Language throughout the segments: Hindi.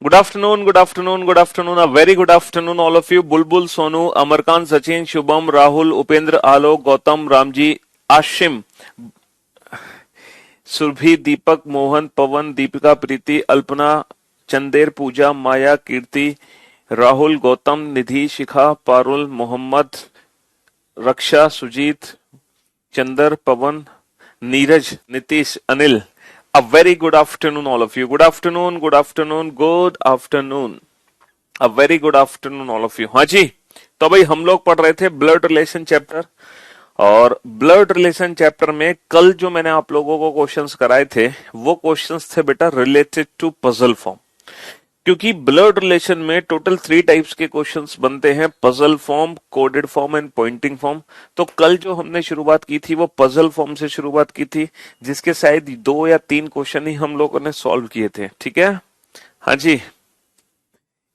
Good afternoon, good afternoon, good afternoon. A very good afternoon, all of you. Bulbul, Sonu, Amarkan, Sachin, Shubham, Rahul, Upendra, Alok, Gautam, Ramji, Ashim, Surabhi, Deepak, Mohan, Pawan, Deepika, Preeti, Alpana, Chander, Puja, Maya, Kirti, Rahul, Gautam, Nidhi, Shikha, Parul, Mohammad, Raksha, Sujit, Chandar, Pawan, Neeraj, Nitish, Anil. A very good afternoon, all of you. Good afternoon, good afternoon, good afternoon. A very good afternoon, all of you. हाँ जी, तो भाई हम लोग पढ़ रहे थे ब्लड रिलेशन चैप्टर, और ब्लड रिलेशन चैप्टर में कल जो मैंने आप लोगों को क्वेश्चंस कराए थे वो क्वेश्चंस थे बेटा रिलेटेड टू पजल फॉर्म. क्योंकि ब्लड रिलेशन में टोटल 3 टाइप्स के क्वेश्चंस बनते हैं, puzzle form, coded form and Poynting form. तो कल जो हमने शुरुआत की थी वो पजल फॉर्म से शुरुआत की थी, जिसके शायद 2 या 3 क्वेश्चन ही हम लोगों ने सॉल्व किए थे. ठीक है, हाँ जी.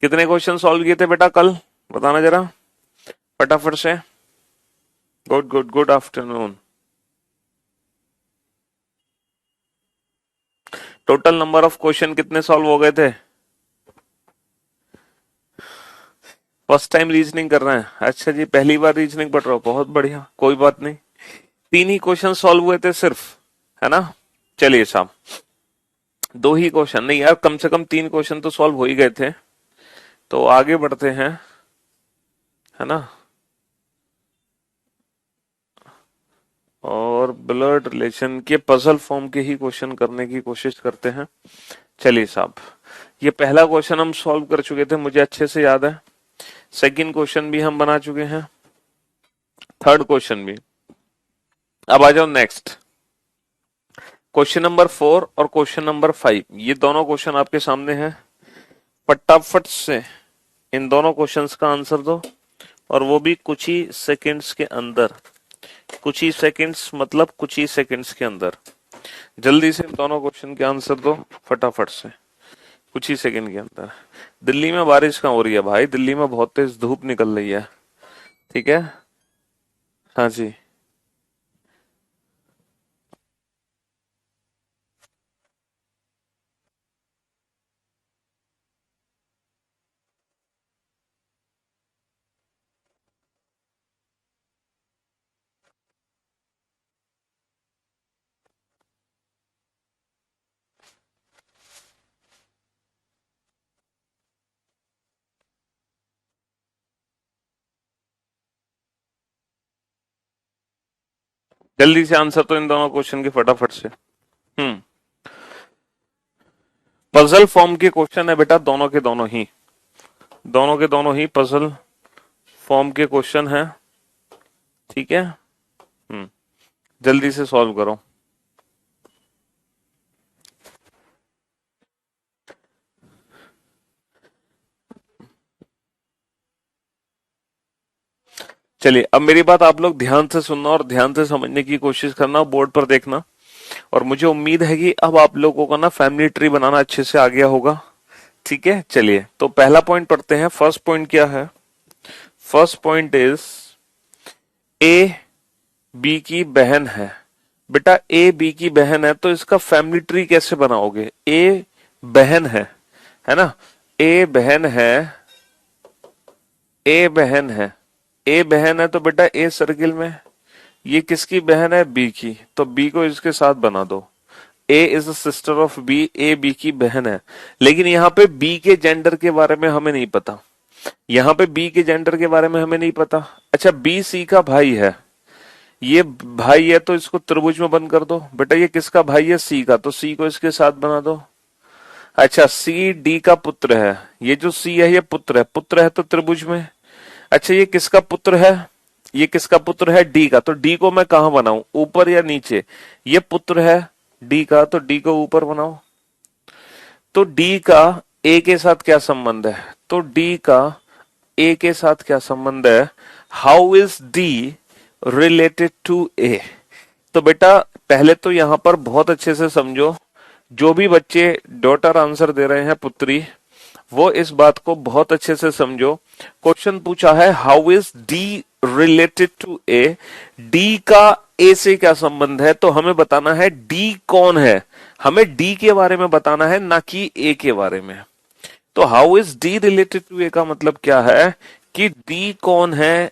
कितने क्वेश्चन सॉल्व किए थे बेटा कल, बताना जरा फटाफट से. Good good good afternoon. Total number of question कितने सॉल्व हो गए थे? फर्स्ट टाइम रीजनिंग कर रहे हैं? अच्छा जी, पहली बार रीजनिंग पढ़ रहा हूं, बहुत बढ़िया, कोई बात नहीं. 3 ही क्वेश्चन सॉल्व हुए थे सिर्फ, है ना. चलिए साहब, 2 ही क्वेश्चन नहीं यार, कम से कम 3 क्वेश्चन तो सॉल्व हो ही गए थे. तो आगे बढ़ते हैं, है ना, और ब्लड रिलेशन के पजल फॉर्म के ही क्वेश्चन करने की कोशिश करते हैं. चलिए साहब, ये पहला क्वेश्चन हम सॉल्व कर चुके थे, मुझे अच्छे से याद है. सेकंड क्वेश्चन भी हम बना चुके हैं, थर्ड क्वेश्चन भी. अब आ जाओ नेक्स्ट, क्वेश्चन नंबर 4 और क्वेश्चन नंबर 5. ये दोनों क्वेश्चन आपके सामने हैं. फटाफट से इन दोनों क्वेश्चंस का आंसर दो, और वो भी कुछ ही सेकंड्स के अंदर. कुछ ही सेकंड्स मतलब कुछ ही सेकंड्स के अंदर. जल्दी से इन दोनों क्वेश्चन के आंसर दो फटाफट से, कुछ ही सेकंड के अंदर. दिल्ली में बारिश कहाँ हो रही है भाई? दिल्ली में बहुत तेज धूप निकल रही है. ठीक है, हाँ जी. जल्दी से आंसर तो इन दोनों क्वेश्चन के फटाफट से. पजल फॉर्म के क्वेश्चन है बेटा, दोनों के दोनों ही, दोनों के दोनों ही पजल फॉर्म के क्वेश्चन है. ठीक है, जल्दी से सॉल्व करो. चलिए, अब मेरी बात आप लोग ध्यान से सुनना और ध्यान से समझने की कोशिश करना, बोर्ड पर देखना. और मुझे उम्मीद है कि अब आप लोगों को ना फैमिली ट्री बनाना अच्छे से आ गया होगा. ठीक है, चलिए तो पहला पॉइंट पढ़ते हैं. फर्स्ट पॉइंट क्या है? First point is A B की बहन है. बेटा ए बी की बहन है, तो इसका फैमिली ट्री कैसे बनाओगे? ए बहन है ना. ए बहन है, ए बहन है, ए बहन है, तो बेटा ए सर्किल में. ये किसकी बहन है? बी की, तो बी को इसके साथ बना दो. A is the sister of B, A B की बहन है. लेकिन यहाँ पे बी के जेंडर के बारे में हमें नहीं पता. यहाँ पे बी के जेंडर के बारे में हमें नहीं पता. अच्छा, बी सी का भाई है, ये भाई है, तो इसको त्रिभुज में बंद कर दो. बेटा ये किसका भाई है? सी का, तो सी को इसके साथ बना दो. अच्छा, सी डी का पुत्र है, ये जो सी है ये पुत्र है, पुत्र है तो त्रिभुज में. अच्छा, ये किसका पुत्र है? ये किसका पुत्र है? डी का, तो डी को मैं कहां बनाऊं, ऊपर या नीचे? ये पुत्र है डी का, तो डी को ऊपर बनाओ. तो डी का ए के साथ क्या संबंध है? तो डी का ए के साथ क्या संबंध है? How is D related to A? तो बेटा पहले तो यहां पर बहुत अच्छे से समझो, जो भी बच्चे डॉटर आंसर दे रहे हैं, पुत्री, वो इस बात को बहुत अच्छे से समझो. क्वेश्चन पूछा है how is D related to A. D का ए से क्या संबंध है? तो हमें बताना है डी कौन है. हमें डी के बारे में बताना है, ना कि ए के बारे में. तो how is D related to A का मतलब क्या है कि डी कौन है,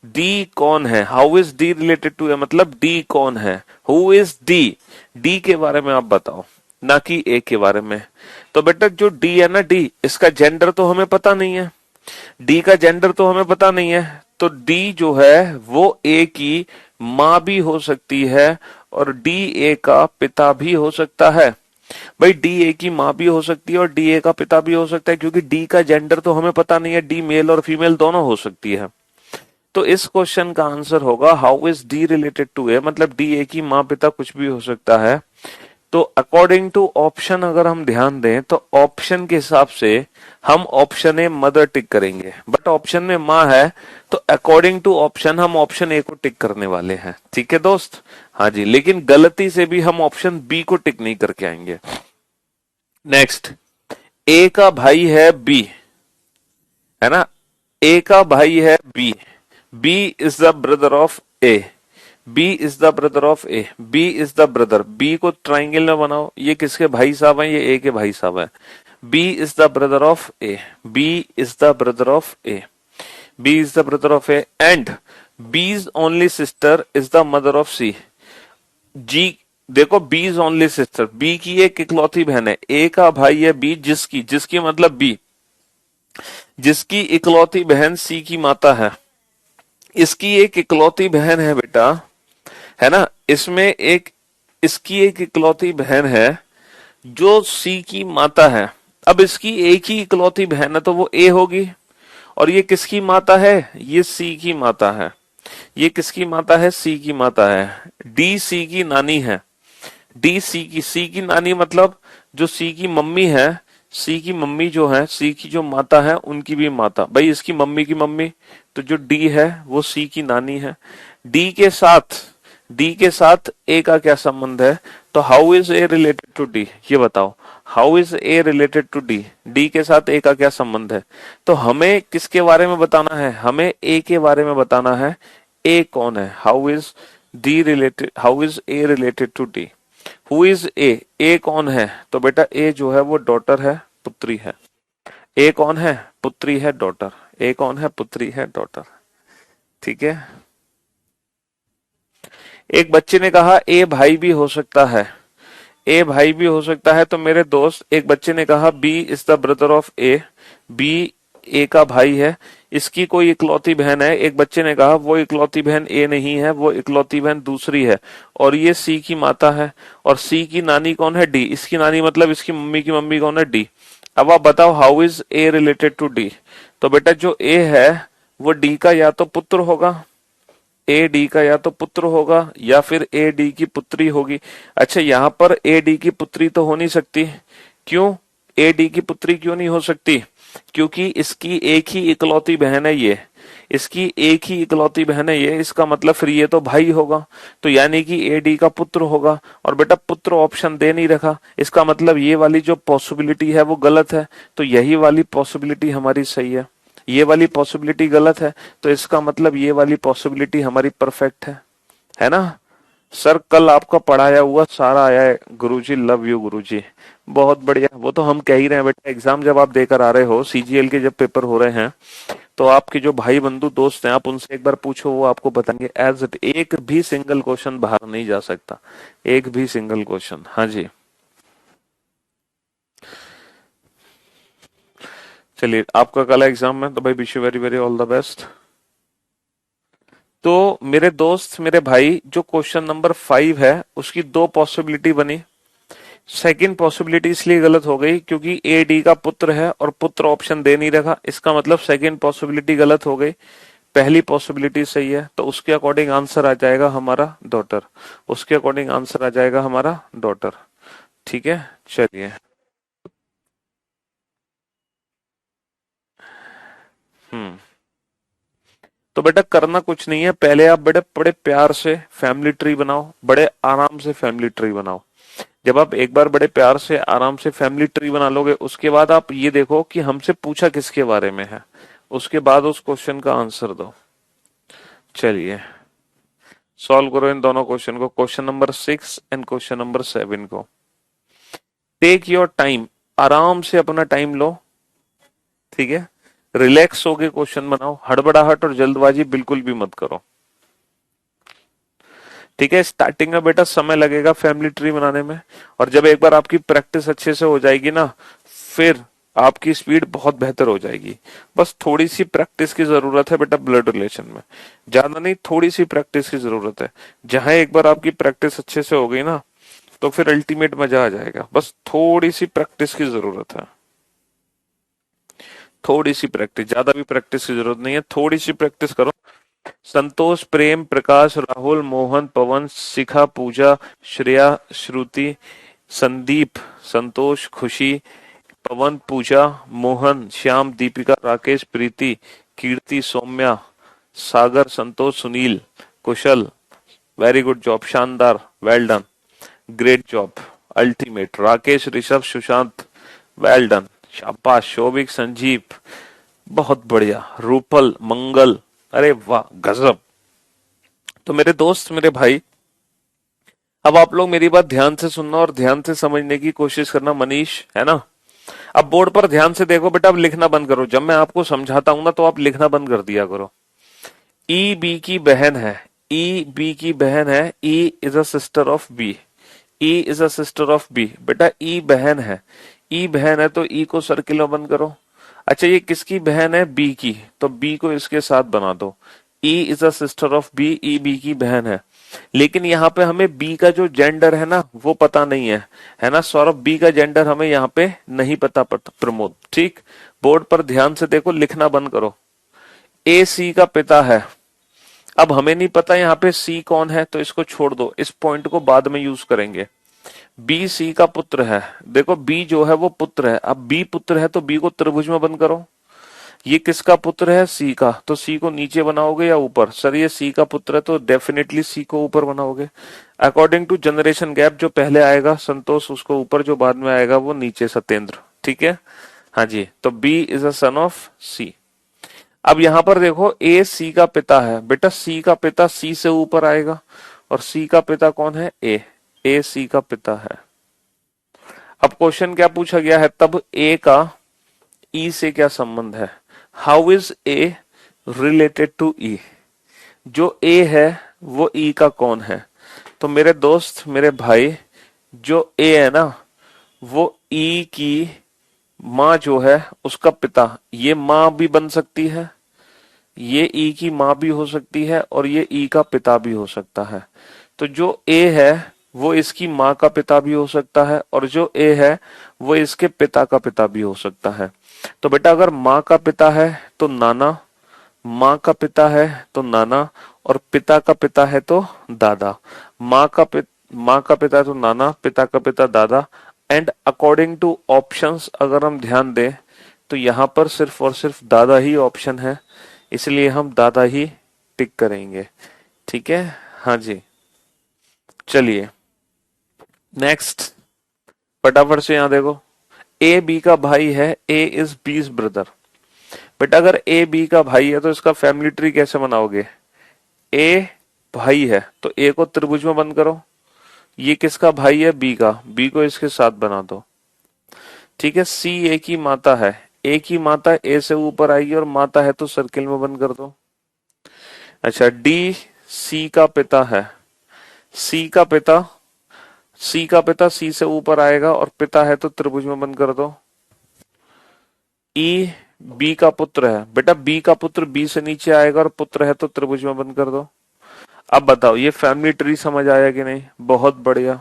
डी कौन है, how is D related to A मतलब डी कौन है, हु इज डी, डी के बारे में आप बताओ ना कि ए के बारे में। तो बेटा जो डी है ना, डी इसका जेंडर तो हमें पता नहीं है, डी का जेंडर तो हमें पता नहीं है, तो डी जो है वो ए की मां भी हो सकती है और डी ए का पिता भी हो सकता है। भाई डी ए की मां भी हो सकती है और डी ए का पिता भी हो सकता है, क्योंकि डी का जेंडर तो हमें पता नहीं है, डी मेल और फीमेल दोनों हो सकती है। तो इस क्वेश्चन का आंसर होगा how is D related to A, मतलब डी ए की मां पिता कुछ भी हो सकता है। तो अकॉर्डिंग टू ऑप्शन अगर हम ध्यान दें तो ऑप्शन के हिसाब से हम ऑप्शन ए मदर टिक करेंगे, बट ऑप्शन में मां है तो अकॉर्डिंग टू ऑप्शन हम ऑप्शन ए को टिक करने वाले हैं। ठीक है दोस्त, हाँ जी, लेकिन गलती से भी हम ऑप्शन बी को टिक नहीं करके आएंगे। नेक्स्ट, ए का भाई है बी, है ना, ए का भाई है B, B is the brother of A, B is the brother of A, B is the brother, B को ट्राइंगल में बनाओ, ये किसके भाई साहब हैं, ये ए के भाई साहब हैं। B is the brother of A, B is the brother of A, B is the brother of A and B's only sister is the mother of C. जी देखो, बीज ओनली सिस्टर, बी की एक इकलौती बहन है, ए का भाई है बी, जिसकी जिसकी मतलब बी, जिसकी इकलौती बहन सी की माता है, इसकी एक इकलौती बहन है बेटा, है ना, इसमें एक इसकी एक इकलौती बहन है जो सी की माता है। अब इसकी एक ही इकलौती बहन है तो वो ए होगी, और ये किसकी माता है, ये सी की माता है, ये किसकी माता है, सी की माता है। डी सी की नानी है, डी सी की नानी मतलब जो सी की मम्मी है, सी की मम्मी जो है, सी की जो माता है उनकी भी माता, भाई इसकी मम्मी की मम्मी, तो जो डी है वो सी की नानी है। डी के साथ, डी के साथ ए का क्या संबंध है, तो how is A related to D, ये बताओ, how is A related to D, D के साथ ए का क्या संबंध है। तो हमें किसके बारे में बताना है, हमें ए के बारे में बताना है, ए कौन है, how is D related, how is A related to D, who is A, A कौन है, तो बेटा ए जो है वो डॉटर है, पुत्री है। ए कौन है, पुत्री है, डॉटर, ए कौन है, पुत्री है, डॉटर। ठीक है, एक बच्चे ने कहा ए भाई भी हो सकता है, ए भाई भी हो सकता है, तो मेरे दोस्त एक बच्चे ने कहा B is the brother of A, B A का भाई है, इसकी कोई इकलौती बहन है, एक बच्चे ने कहा वो इकलौती बहन ए नहीं है, वो इकलौती बहन दूसरी है, और ये सी की माता है, और सी की नानी कौन है, डी, इसकी नानी मतलब इसकी मम्मी की मम्मी कौन है, डी। अब आप बताओ how is A related to D, तो बेटा जो ए है वो डी का या तो पुत्र होगा, ए डी का या तो पुत्र होगा या फिर ए डी की पुत्री होगी। अच्छा यहाँ पर ए डी की पुत्री तो हो नहीं सकती, क्यों, ए डी की पुत्री क्यों नहीं हो सकती, क्योंकि इसकी एक ही इकलौती बहन है ये, इसकी एक ही इकलौती बहन है ये, इसका मतलब फिर ये तो भाई होगा, तो यानी कि ए डी का पुत्र होगा, और बेटा पुत्र ऑप्शन दे नहीं रखा, इसका मतलब ये वाली जो पॉसिबिलिटी है वो गलत है, तो यही वाली पॉसिबिलिटी हमारी सही है, ये वाली पॉसिबिलिटी गलत है, तो इसका मतलब ये वाली पॉसिबिलिटी हमारी परफेक्ट है ना। सर कल आपका पढ़ाया हुआ सारा आया है गुरुजी, लव यू गुरुजी, बहुत बढ़िया, वो तो हम कह ही रहे हैं बेटा, एग्जाम जब आप देकर आ रहे हो, सीजीएल के जब पेपर हो रहे हैं, तो आपके जो भाई बंधु दोस्त हैं आप उनसे एक बार पूछो, वो आपको बताएंगे एज इट, एक भी सिंगल क्वेश्चन बाहर नहीं जा सकता, एक भी सिंगल क्वेश्चन। हाँ जी, चलिए आपका कल एग्जाम है तो भाई wish you very very all the best. तो मेरे दोस्त, मेरे भाई, जो क्वेश्चन नंबर 5 है उसकी दो पॉसिबिलिटी बनी, सेकंड पॉसिबिलिटी इसलिए गलत हो गई क्योंकि ए डी का पुत्र है और पुत्र ऑप्शन दे नहीं रखा, इसका मतलब सेकंड पॉसिबिलिटी गलत हो गई, पहली पॉसिबिलिटी सही है, तो उसके अकॉर्डिंग आंसर आ जाएगा हमारा डॉटर, उसके अकॉर्डिंग आंसर आ जाएगा हमारा डॉटर। ठीक है, चलिए। हम्म, तो बेटा करना कुछ नहीं है, पहले आप बड़े बड़े प्यार से फैमिली ट्री बनाओ, बड़े आराम से फैमिली ट्री बनाओ। जब आप एक बार बड़े प्यार से आराम से फैमिली ट्री बना लोगे, उसके बाद आप ये देखो कि हमसे पूछा किसके बारे में है, उसके बाद उस क्वेश्चन का आंसर दो। चलिए सॉल्व करो इन दोनों क्वेश्चन को, question number 6 and question number 7 को। टेक योर टाइम, आराम से अपना टाइम लो, ठीक है, रिलैक्स होके क्वेश्चन बनाओ, हड़बड़ाहट और जल्दबाजी बिल्कुल भी मत करो। ठीक है, स्टार्टिंग में बेटा समय लगेगा फैमिली ट्री बनाने में, और जब एक बार आपकी प्रैक्टिस अच्छे से हो जाएगी ना, फिर आपकी स्पीड बहुत बेहतर हो जाएगी। बस थोड़ी सी प्रैक्टिस की जरूरत है बेटा ब्लड रिलेशन में, ज्यादा नहीं, थोड़ी सी प्रैक्टिस की जरूरत है। जहां एक बार आपकी प्रैक्टिस अच्छे से हो गई ना, तो फिर अल्टीमेट मजा आ जाएगा। बस थोड़ी सी प्रैक्टिस की जरूरत है, थोड़ी सी प्रैक्टिस, ज्यादा भी प्रैक्टिस की जरूरत नहीं है, थोड़ी सी प्रैक्टिस करो। संतोष, प्रेम, प्रकाश, राहुल, मोहन, पवन, शिखा, पूजा, श्रेया, श्रुति, संदीप, संतोष, खुशी, पवन, पूजा, मोहन, श्याम, दीपिका, राकेश, प्रीति, कीर्ति, सौम्या, सागर, संतोष, सुनील, कुशल, वेरी गुड जॉब, शानदार, well done, great job, ultimate, Rakesh, Rishabh, Sushant, well done, शाबाश, शोभिक, संजीव, बहुत बढ़िया, रूपल, मंगल, अरे वाह गजब। तो मेरे दोस्त, मेरे भाई, अब आप लोग मेरी बात ध्यान से सुनना और ध्यान से समझने की कोशिश करना। मनीष, है ना? अब बोर्ड पर ध्यान से देखो बेटा, अब लिखना बंद करो। जब मैं आपको समझाता हूं ना, तो आप लिखना बंद कर दिया करो। ई बी की बहन है, ई बी की बहन है, E is a sister of B, E is a sister of B. बेटा ई बहन है, ई बहन है, तो ई को सर्किल में बंद करो। अच्छा, ये किसकी बहन है? बी की, तो बी को इसके साथ बना दो। E is a sister of B, E B की बहन है। लेकिन यहाँ पे हमें बी का जो जेंडर है ना, वो पता नहीं है ना सौरभ? बी का जेंडर हमें यहाँ पे नहीं पता प्रमोद, ठीक? बोर्ड पर ध्यान से देखो, लिखना बंद करो। ए सी का पिता है। अब हमें नहीं पता यहाँ पे सी कौन है, तो इसको छोड़ दो, इस पॉइंट को बाद में यूज करेंगे। बी सी का पुत्र है। देखो बी जो है वो पुत्र है, अब बी पुत्र है तो बी को त्रिभुज में बंद करो। ये किसका पुत्र है? सी का, तो सी को नीचे बनाओगे या ऊपर? सर ये सी का पुत्र है तो डेफिनेटली सी को ऊपर बनाओगे। अकॉर्डिंग टू जनरेशन गैप, जो पहले आएगा संतोष उसको ऊपर, जो बाद में आएगा वो नीचे, सत्येंद्र, ठीक है? हाँ जी, तो B is a son of C. अब यहां पर देखो, ए सी का पिता है। बेटा सी का पिता सी से ऊपर आएगा, और सी का पिता कौन है? ए सी का पिता है। अब क्वेश्चन क्या पूछा गया है? तब ए का ई से क्या संबंध है? How is A related to E? जो ए है वो ई का कौन है? तो मेरे दोस्त, मेरे भाई, जो ए है ना, वो ई की माँ जो है उसका पिता, ये माँ भी बन सकती है, ये ई की माँ भी हो सकती है, और ये ई का पिता भी हो सकता है। तो जो ए है वो इसकी माँ का पिता भी हो सकता है, और जो ए है वो इसके पिता का पिता भी हो सकता है। तो बेटा अगर माँ का पिता है तो नाना, माँ का पिता है तो नाना, और पिता का पिता है तो दादा। माँ का पिता है तो नाना, पिता का पिता दादा। एंड अकॉर्डिंग टू ऑप्शंस अगर हम ध्यान दें, तो यहाँ पर सिर्फ और सिर्फ दादा ही ऑप्शन है, इसलिए हम दादा ही टिक करेंगे। ठीक है, हाँ जी। चलिए नेक्स्ट, फटाफट से यहां देखो, ए बी का भाई है, ए इज बीज ब्रदर। बेटा अगर ए बी का भाई है तो इसका फैमिली ट्री कैसे बनाओगे? ए भाई है तो ए को त्रिभुज में बंद करो। ये किसका भाई है? बी का, बी को इसके साथ बना दो। ठीक है, सी ए की माता है, ए की माता ए से ऊपर आएगी, और माता है तो सर्किल में बंद कर दो। अच्छा, डी सी का पिता है, सी का पिता, सी का पिता सी से ऊपर आएगा, और पिता है तो त्रिभुज में बंद कर दो। ई बी का पुत्र है। बेटा बी का पुत्र बी से नीचे आएगा, और पुत्र है तो त्रिभुज में बंद कर दो। अब बताओ ये फैमिली ट्री समझ आया कि नहीं? बहुत बढ़िया,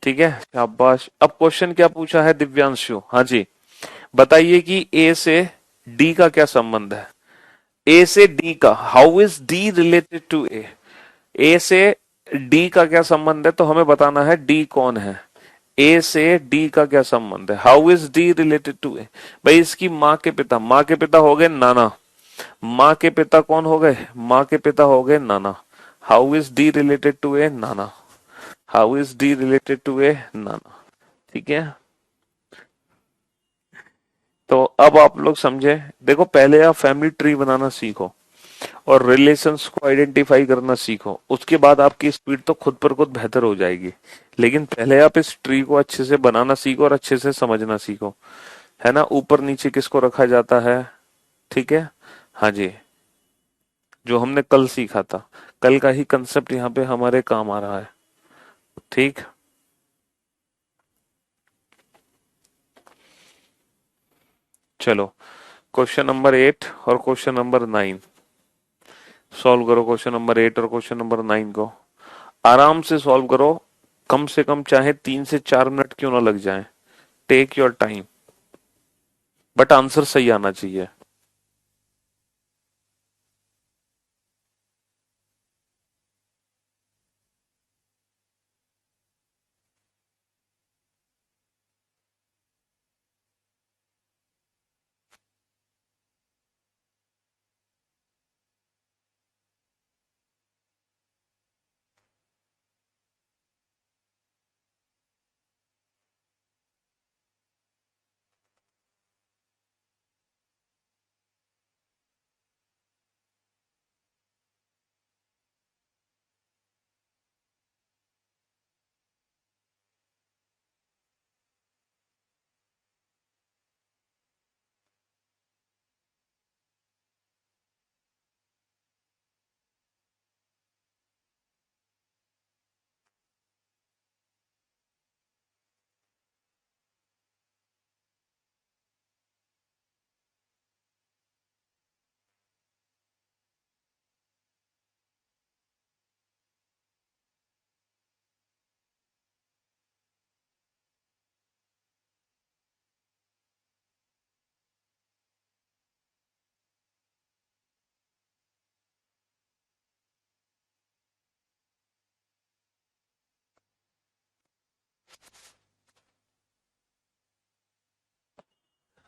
ठीक है, शाबाश। अब क्वेश्चन क्या पूछा है दिव्यांशु? हाँ जी, बताइए कि ए से डी का क्या संबंध है? ए से डी का, how is D related to A? A से डी का क्या संबंध है? तो हमें बताना है डी कौन है। ए से डी का क्या संबंध है? How is D related to A? भाई इसकी माँ के पिता, माँ के पिता हो गए नाना, माँ के पिता कौन हो गए? माँ के पिता हो गए नाना। How is D related to A? नाना। How is D related to A? नाना। ठीक है, तो अब आप लोग समझे। देखो पहले आप फैमिली ट्री बनाना सीखो और रिलेशंस को आइडेंटिफाई करना सीखो, उसके बाद आपकी स्पीड तो खुद पर खुद बेहतर हो जाएगी। लेकिन पहले आप इस ट्री को अच्छे से बनाना सीखो और अच्छे से समझना सीखो। है ना, ऊपर नीचे किसको रखा जाता है, ठीक है। हाँ जी, जो हमने कल सीखा था, कल का ही कंसेप्ट यहाँ पे हमारे काम आ रहा है, ठीक। चलो, क्वेश्चन नंबर 8 और क्वेश्चन नंबर 9 सॉल्व करो। क्वेश्चन नंबर 8 और क्वेश्चन नंबर 9 को आराम से सॉल्व करो, कम से कम चाहे 3 से 4 मिनट क्यों ना लग जाए, take your time, but answer सही आना चाहिए।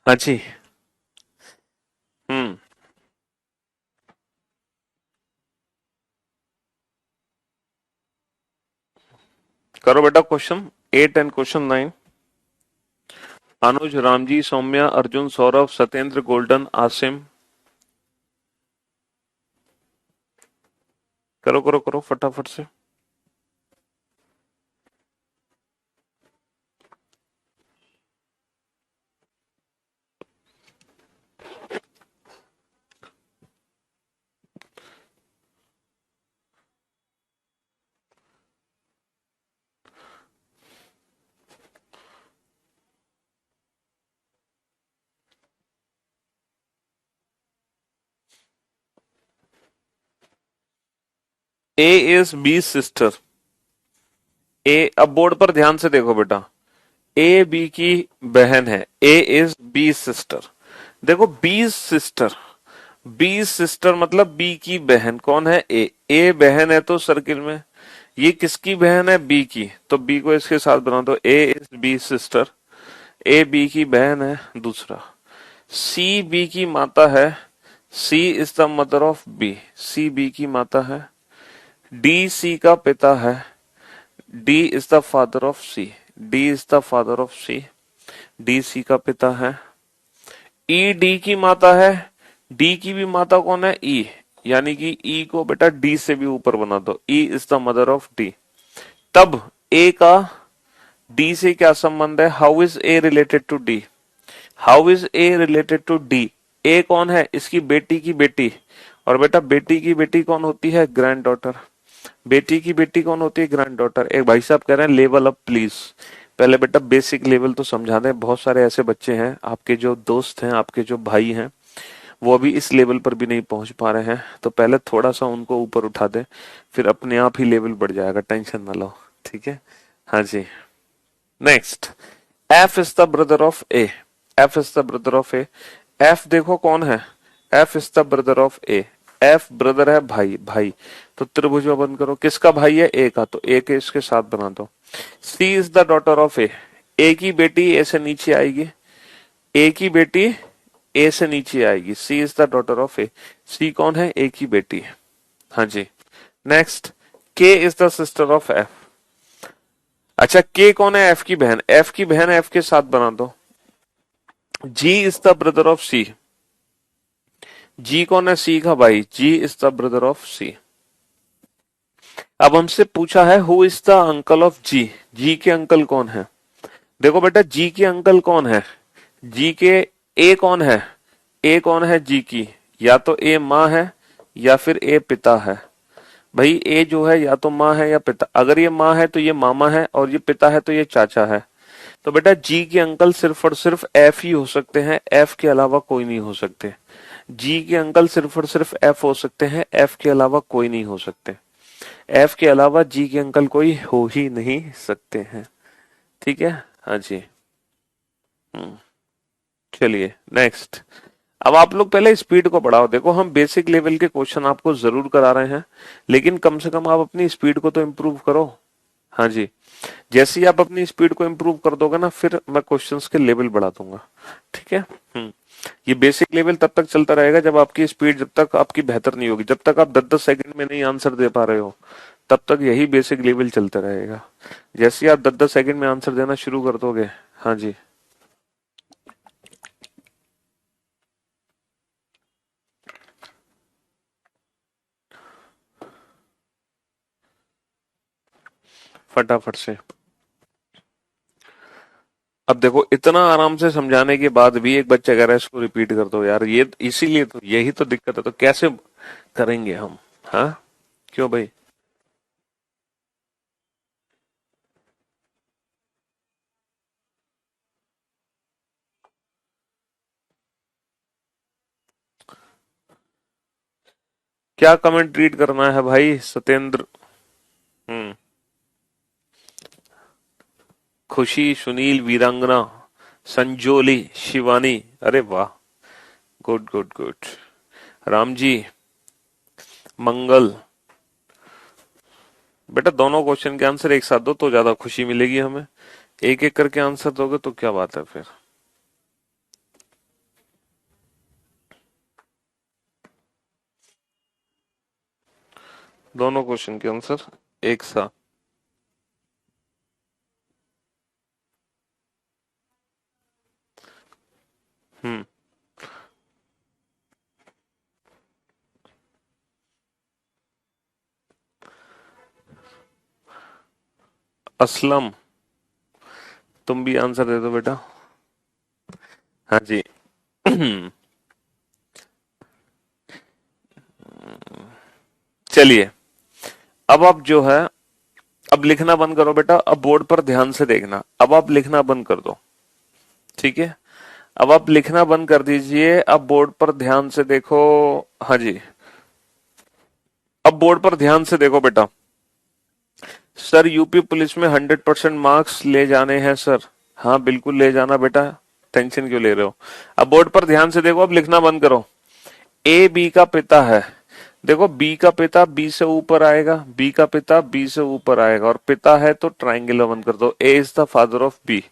हाँ जी। हम्म। करो बेटा question 8 and question 9। Anuj, Ramji, Saumya, Arjun, Saurabh, Satyendra, Golden, Asim. करो करो करो फटाफट से। A is B sister. A, अब बोर्ड पर ध्यान से देखो बेटा, ए बी की बहन है, ए इज बी सिस्टर। देखो बी सिस्टर, बी सिस्टर मतलब बी की बहन कौन है, ए बहन है तो सर्किल में, ये किसकी बहन है, बी की, तो बी को इसके साथ बना दो, A is B sister, A B की बहन है। दूसरा, सी बी की माता है, C is the mother of B, C B की माता है। डी सी का पिता है, D is the father of C, D is the father of C, D C का पिता है। ई डी की माता है, डी की भी माता कौन है, ई, यानी कि ई को बेटा डी से भी ऊपर बना दो, E is the mother of D. तब ए का डी से क्या संबंध है, how is A related to D, how is A related to D, A कौन है, इसकी बेटी की बेटी, और बेटा बेटी की बेटी कौन होती है, ग्रैंड डॉटर, बेटी की बेटी कौन होती है, ग्रैंड डॉटर। एक भाई साहब कह रहे हैं लेवल अप प्लीज, पहले बेटा बेसिक लेवल तो समझा दें, बहुत सारे ऐसे बच्चे हैं आपके जो दोस्त हैं, आपके जो भाई हैं, वो अभी इस लेवल पर भी नहीं पहुंच पा रहे हैं, तो पहले थोड़ा सा उनको ऊपर उठा दें, फिर अपने आप ही लेवल बढ़ जाएगा, टेंशन ना लो, ठीक है। हाँ जी, next, F is the brother of A, F is the brother of A, F देखो कौन है, F is the brother of A, F brother है भाई, भाई, तो त्रिभुज में बंद करो, किसका भाई है, ए का, तो ए के इसके साथ बना दो। सी is the daughter of A की बेटी ए से नीचे आएगी, ए की बेटी ए से नीचे आएगी, सी इज द डॉटर ऑफ ए, सी कौन है, ए की बेटी। हाँ जी, नेक्स्ट, के is the sister of F, अच्छा के कौन है, एफ की बहन, एफ की बहन एफ के साथ बना दो। G is the brother of C, G कौन है, सी का भाई, G is the brother of C. अब हमसे पूछा है who is the uncle of G, G के अंकल कौन है। देखो बेटा जी के अंकल कौन है, जी के ए कौन है, ए कौन है जी की, या तो ए माँ है या फिर ए पिता है। भाई ए जो है या तो माँ है या पिता, अगर ये माँ है तो ये मामा है और ये पिता है तो ये चाचा है। तो बेटा जी के अंकल सिर्फ और सिर्फ एफ ही हो सकते हैं, एफ के अलावा कोई नहीं हो सकते। जी के अंकल सिर्फ और सिर्फ एफ हो सकते हैं, एफ के अलावा कोई नहीं हो सकते। एफ के अलावा जी के अंकल कोई हो ही नहीं सकते हैं। ठीक है, हाँ जी। हम्म, चलिए नेक्स्ट। अब आप लोग पहले स्पीड को बढ़ाओ, देखो हम बेसिक लेवल के क्वेश्चन आपको जरूर करा रहे हैं, लेकिन कम से कम आप अपनी स्पीड को तो इम्प्रूव करो। हाँ जी, जैसे ही आप अपनी स्पीड को इम्प्रूव कर दोगे ना, फिर मैं क्वेश्चंस के लेवल बढ़ा दूंगा। ठीक है। ये बेसिक लेवल तब तक चलता रहेगा जब आपकी स्पीड, जब तक आपकी बेहतर नहीं होगी, जब तक आप 10-10 सेकंड में नहीं आंसर दे पा रहे हो, तब तक यही बेसिक लेवल चलता रहेगा। जैसे ही आप 10-10 सेकंड में आंसर देना शुरू कर दोगे, हाँ जी, फटाफट से। अब देखो इतना आराम से समझाने के बाद भी एक बच्चा कह रहा है इसको रिपीट कर दो यार, ये इसीलिए तो, यही तो दिक्कत है, तो कैसे करेंगे हम? हाँ, क्यों भाई? क्या कमेंट रीड करना है भाई सत्येंद्र? हम्म। खुशी, सुनील, वीरांगना, संजोली, शिवानी, अरे वाह, good good good. Ram ji, मंगल। बेटा दोनों क्वेश्चन के आंसर एक साथ दो तो ज्यादा खुशी मिलेगी हमें, एक एक करके आंसर दोगे तो क्या बात है फिर। दोनों क्वेश्चन के आंसर एक साथ। हम्म। असलम, तुम भी आंसर दे दो बेटा। हाँ जी। चलिए, अब आप जो है, अब लिखना बंद करो बेटा, अब बोर्ड पर ध्यान से देखना, अब आप लिखना बंद कर दो। ठीक है, अब आप लिखना बंद कर दीजिए, अब बोर्ड पर ध्यान से देखो। हाँ जी, अब बोर्ड पर ध्यान से देखो बेटा। सर यूपी पुलिस में 100% मार्क्स ले जाने हैं सर। हाँ बिल्कुल ले जाना बेटा, टेंशन क्यों ले रहे हो? अब बोर्ड पर ध्यान से देखो, अब लिखना बंद करो। ए बी का पिता है, देखो बी का पिता बी से ऊपर आएगा, बी का पिता बी से ऊपर आएगा, और पिता है तो ट्राइंगल बंद कर दो, A is the father of B.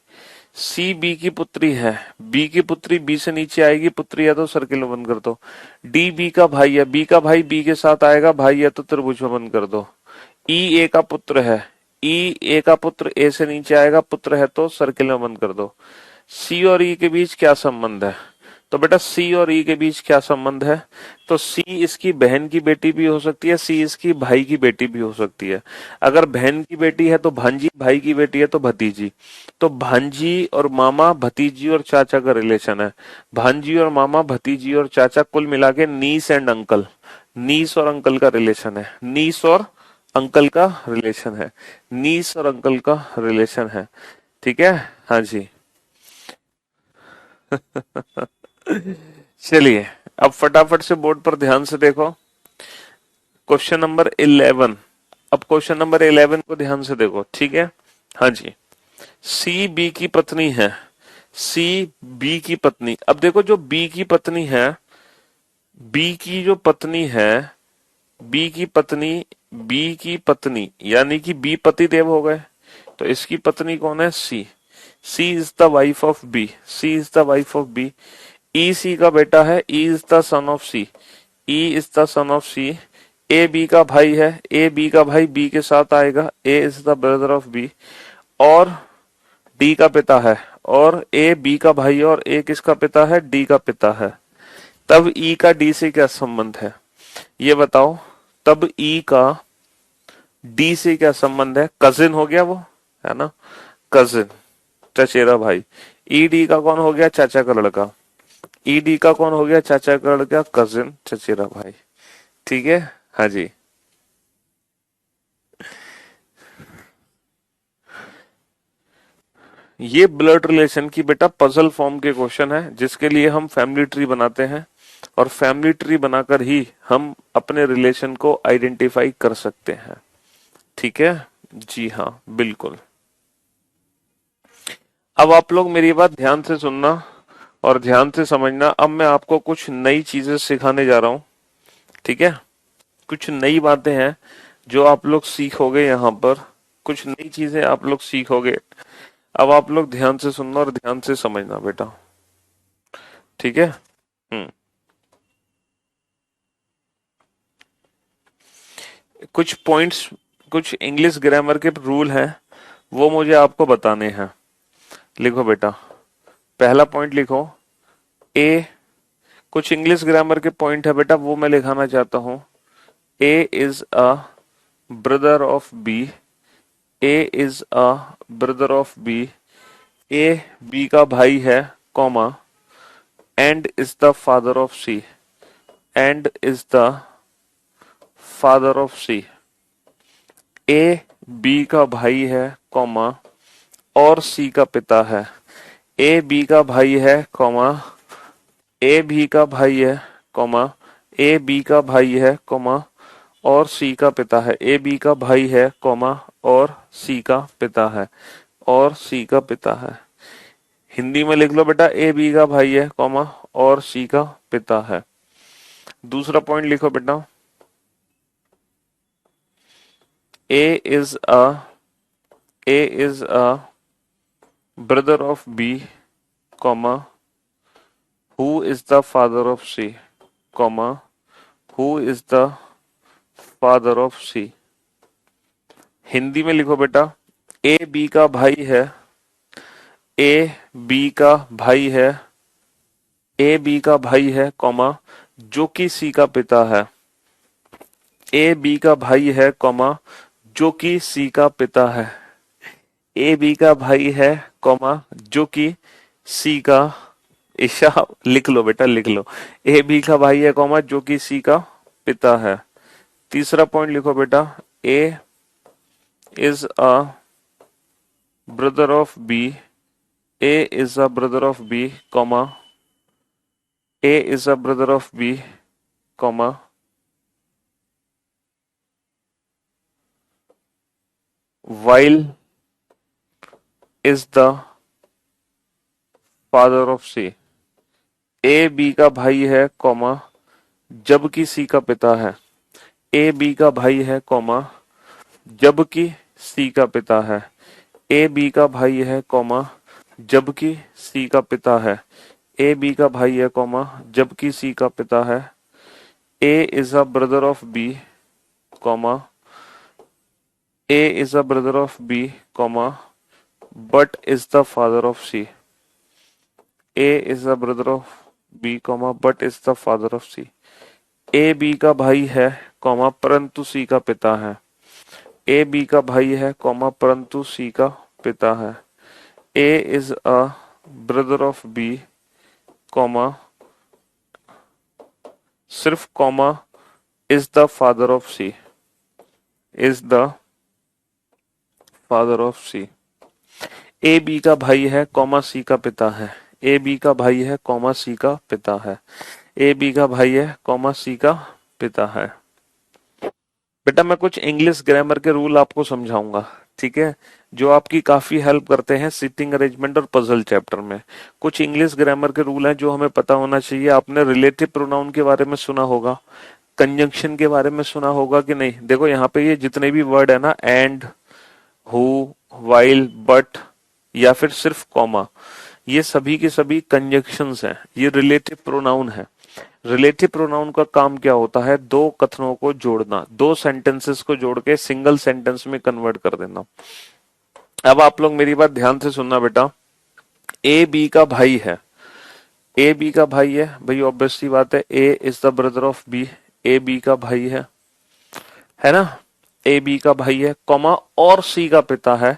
C B की पुत्री है, बी की पुत्री बी से नीचे आएगी, पुत्री है तो सर्किल में बंद कर दो। डी बी का भाई है, बी का भाई बी के साथ आएगा, भाई है तो त्रिभुज में बंद कर दो। ई ए का पुत्र है, ई ए का पुत्र ए से नीचे आएगा, पुत्र है तो सर्किल में बंद कर दो। सी और ई के बीच क्या संबंध है? तो बेटा सी और ई के बीच क्या संबंध है? तो सी इसकी बहन की बेटी भी हो सकती है, सी इसकी भाई की बेटी भी हो सकती है। अगर बहन की बेटी है तो भांजी, भाई की बेटी है तो भतीजी। तो भांजी और मामा, भतीजी और चाचा का रिलेशन है। भांजी और मामा, भतीजी और चाचा, कुल मिला के नीस एंड अंकल, नीस और अंकल का रिलेशन है, नीस और अंकल का रिलेशन है, नीस और अंकल का रिलेशन है। ठीक है, हाँ जी। चलिए, अब फटाफट से बोर्ड पर ध्यान से देखो, क्वेश्चन नंबर 11। अब क्वेश्चन नंबर 11 को ध्यान से देखो, ठीक है। हाँ जी, सी बी की पत्नी है, सी बी की पत्नी, अब देखो जो बी की पत्नी है, बी की जो पत्नी है, बी की पत्नी, बी की पत्नी यानी कि बी पति देव हो गए, तो इसकी पत्नी कौन है? C. C is the wife of B, C is the wife of B. E C का बेटा है, E is the son of C, E is the son of C. A B का भाई है, ए बी का भाई बी के साथ आएगा, A is the brother of B. और डी का पिता है, और ए बी का भाई है, और ए किसका पिता है? डी का पिता है। तब ई का डी से क्या संबंध है ये बताओ? तब ई का डी से क्या संबंध है? कजिन हो गया वो, है ना, कजिन, चचेरा भाई। ईडी का कौन हो गया? चाचा का लड़का। ईडी का कौन हो गया? चाचा का लड़का, कजिन, चचेरा भाई। ठीक है, हाँ जी। ये ब्लड रिलेशन की बेटा पजल फॉर्म के क्वेश्चन है, जिसके लिए हम फैमिली ट्री बनाते हैं, और फैमिली ट्री बनाकर ही हम अपने रिलेशन को आइडेंटिफाई कर सकते हैं। ठीक है, जी हाँ, बिल्कुल। अब आप लोग मेरी बात ध्यान से सुनना और ध्यान से समझना। अब मैं आपको कुछ नई चीजें सिखाने जा रहा हूं। ठीक है, कुछ नई बातें हैं जो आप लोग सीखोगे यहाँ पर। कुछ नई चीजें आप लोग सीखोगे। अब आप लोग ध्यान से सुनना और ध्यान से समझना बेटा। ठीक है। हम्म। कुछ पॉइंट्स, कुछ इंग्लिश ग्रामर के रूल हैं, वो मुझे आपको बताने हैं। लिखो बेटा, पहला पॉइंट लिखो। ए, कुछ इंग्लिश ग्रामर के पॉइंट है बेटा, वो मैं लिखाना चाहता हूं। A is a brother of B. A is a brother of B. A B का भाई है, comma, and is the father of C. And is the father of C. A B का भाई है, कॉमा, और सी का पिता है। ए बी का भाई है, कॉमा, ए बी का भाई है, कॉमा, ए बी का भाई है, कॉमा, और सी का पिता है। ए बी का भाई है, कॉमा, और सी का पिता है। और सी का पिता है। हिंदी में लिख लो बेटा, ए बी का भाई है, कॉमा, और सी का पिता है। दूसरा पॉइंट लिखो बेटा, A is a A is a brother of B, comma, who is the father of C, comma, who is the father of C. Hindi में लिखो बेटा, ए बी का भाई है, ए बी का भाई है, ए बी का भाई है, कॉमा, जो कि सी का पिता है। ए बी का भाई है, कॉमा, जो कि सी का पिता है। ए बी का भाई है, कॉमा, जो कि सी का, ईशा लिख लो बेटा, लिख लो। ए बी का भाई है, कॉमा, जो कि सी का पिता है। तीसरा पॉइंट लिखो बेटा, A is a brother of B. A is a brother of B, comma, A is a brother of B, comma, while is the father of C. A B का भाई है, कॉमा, जबकि सी का पिता है। ए बी का भाई है, कॉमा, जबकि सी का पिता है। ए बी का भाई है, कॉमा, जबकि सी का पिता है। ए बी का भाई है, कॉमा, जबकि सी का पिता है। A is a brother of B, comma, A is a brother of B, comma, but is the father of C. A is the brother of B, comma, but is the father of C. A B का भाई है, कॉमा, परंतु सी का पिता है। ए बी का भाई है, कॉमा, परंतु सी का पिता है। A is a brother of B, comma, सिर्फ comma, is the father of C. Is the father of C. A B का भाई है, कॉमा, सी का पिता है। ए बी का भाई है, कॉमा, सी का पिता है। ए बी का भाई है, कॉमा, सी का पिता है। बेटा मैं कुछ इंग्लिश ग्रामर के रूल आपको समझाऊंगा, ठीक है, जो आपकी काफी हेल्प करते हैं सिटिंग अरेंजमेंट और पजल चैप्टर में। कुछ इंग्लिश ग्रामर के रूल हैं जो हमें पता होना चाहिए। आपने रिलेटिव प्रोनाउन के बारे में सुना होगा, कंजंक्शन के बारे में सुना होगा कि नहीं? देखो यहाँ पे ये जितने भी वर्ड है ना, एंड, हु, वाइल, बट, या फिर सिर्फ कॉमा, ये सभी के सभी कंजंक्शंस हैं। ये रिलेटिव प्रोनाउन है। रिलेटिव प्रोनाउन का काम क्या होता है? दो कथनों को जोड़ना, दो सेंटेंसेस को जोड़ के सिंगल सेंटेंस में कन्वर्ट कर देना। अब आप लोग मेरी बात ध्यान से सुनना बेटा। ए बी का भाई है, ए बी का भाई है भाई, ऑब्वियसली बात है, A is the brother of B. A B का भाई है ना? ए बी का भाई है, कॉमा, और सी का पिता है।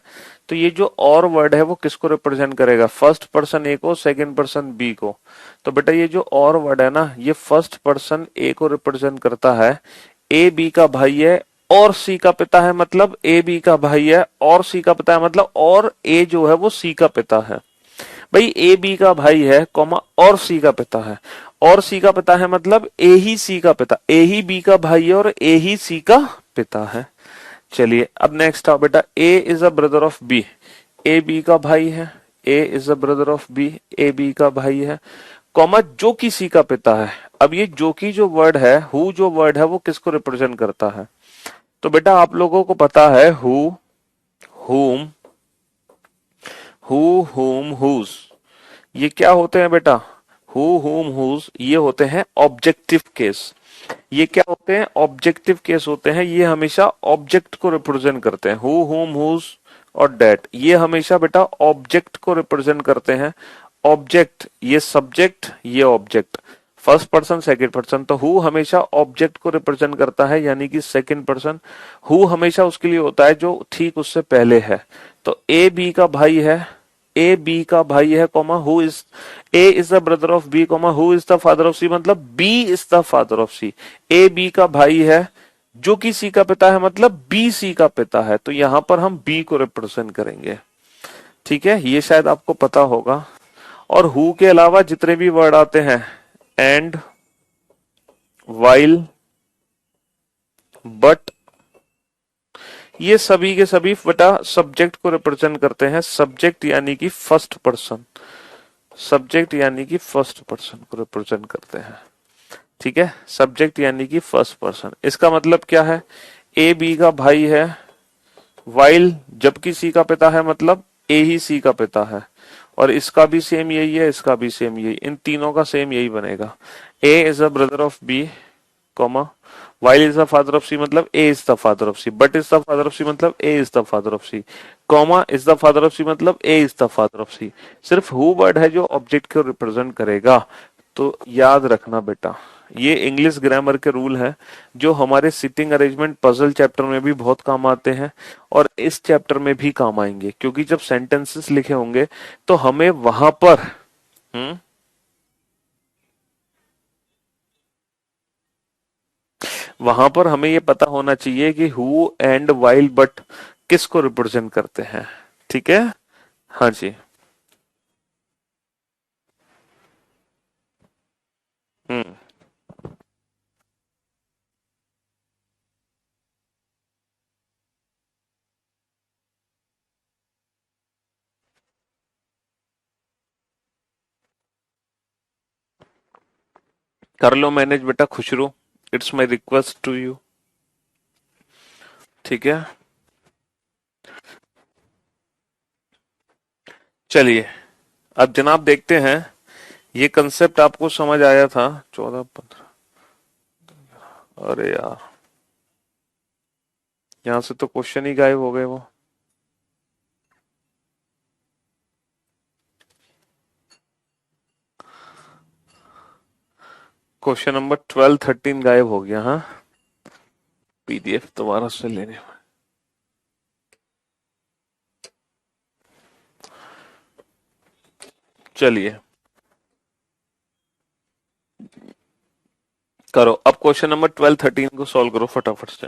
तो ये जो और वर्ड है वो किसको रिप्रेजेंट करेगा, फर्स्ट पर्सन ए को, सेकंड पर्सन बी को। तो बेटा ये जो और वर्ड है ना, ये फर्स्ट पर्सन ए को रिप्रेजेंट करता है, ए बी का भाई है और सी का पिता है, मतलब ए बी का भाई है और सी का पिता है, मतलब और ए जो है वो सी का पिता है। भाई ए बी का भाई है कॉमा और सी का पिता है, और सी का पिता है मतलब ए ही सी का पिता, ए ही बी का भाई है और ए ही सी का पिता है। चलिए अब नेक्स्ट आओ बेटा, A is a brother of B, A B का भाई है, A is a brother of B, A B का भाई है, कॉमा जो कि सी का पिता है। अब ये जो कि जो वर्ड है, हु जो वर्ड है वो किसको रिप्रेजेंट करता है, तो बेटा आप लोगों को पता है हु, हुम, हु, हुम, हुज, ये क्या होते हैं बेटा, हु हुम हुज ये होते हैं ऑब्जेक्टिव केस। ये क्या होते हैं, ऑब्जेक्टिव केस होते हैं, ये हमेशा ऑब्जेक्ट को रिप्रेजेंट करते हैं। हु हुम हुज और डेट ये हमेशा बेटा ऑब्जेक्ट को रिप्रेजेंट करते हैं। ऑब्जेक्ट ये सब्जेक्ट, ये object, first person second person, तो हु हमेशा ऑब्जेक्ट को रिप्रेजेंट करता है यानी कि सेकंड पर्सन। हु हमेशा उसके लिए होता है जो ठीक उससे पहले है। तो ए बी का भाई है, ए बी का भाई है comma who is, A is the brother of B comma who is the father of C, मतलब B is the father of C. A B का भाई है जो कि सी का पिता है, मतलब बी सी का पिता है, तो यहां पर हम बी को रिप्रेजेंट करेंगे। ठीक है, ये शायद आपको पता होगा। और हु के अलावा जितने भी वर्ड आते हैं, एंड, वाइल, बट, ये सभी के सभी बेटा सब्जेक्ट को रिप्रेजेंट करते हैं। सब्जेक्ट यानी कि फर्स्ट पर्सन, सब्जेक्ट यानी कि फर्स्ट पर्सन को रिप्रेजेंट करते हैं। ठीक है, सब्जेक्ट यानी कि फर्स्ट पर्सन, इसका मतलब क्या है, ए बी का भाई है, वाइल जबकि सी का पिता है, मतलब ए ही सी का पिता है, और इसका भी सेम यही है, इसका भी सेम यही, इन तीनों का सेम यही बनेगा। A is a brother of B comma while is the father of C, मतलब A is the father of C, but is the father of C मतलब A is the father of C, comma is the father of C मतलब A is the father of C. सिर्फ हु वर्ड है जो ऑब्जेक्ट को रिप्रेजेंट करेगा। तो याद रखना बेटा, ये इंग्लिश ग्रामर के रूल है जो हमारे सिटिंग अरेंजमेंट पजल चैप्टर में भी बहुत काम आते हैं और इस चैप्टर में भी काम आएंगे, क्योंकि जब सेंटेंसेस लिखे होंगे तो हमें वहां पर हम्म वहां पर हमें ये पता होना चाहिए कि हु एंड वाइल बट किसको रिप्रेजेंट करते हैं। ठीक है, हाँ जी। हम्म कर लो मैनेज बेटा Khushru, it's my request to you. ठीक है, चलिए अब जनाब देखते हैं, ये कंसेप्ट आपको समझ आया था, 14 15, अरे यार यहाँ से तो क्वेश्चन ही गायब हो गए वो। क्वेश्चन नंबर 12 13 गायब हो गया, हाँ, पीडीएफ दोबारा से लेने में। चलिए करो, अब क्वेश्चन नंबर 12 13 को सॉल्व करो फटाफट से।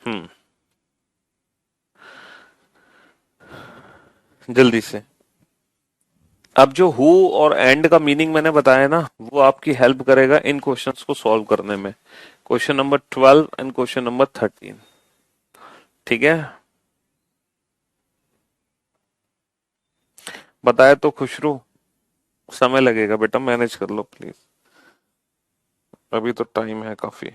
हम्म जल्दी से। अब जो हु और एंड का मीनिंग मैंने बताया ना, वो आपकी हेल्प करेगा इन क्वेश्चंस को सॉल्व करने में, question number 12 and question number 13। ठीक है, बताया तो खुशरू, समय लगेगा बेटा, मैनेज कर लो प्लीज, अभी तो टाइम है काफी।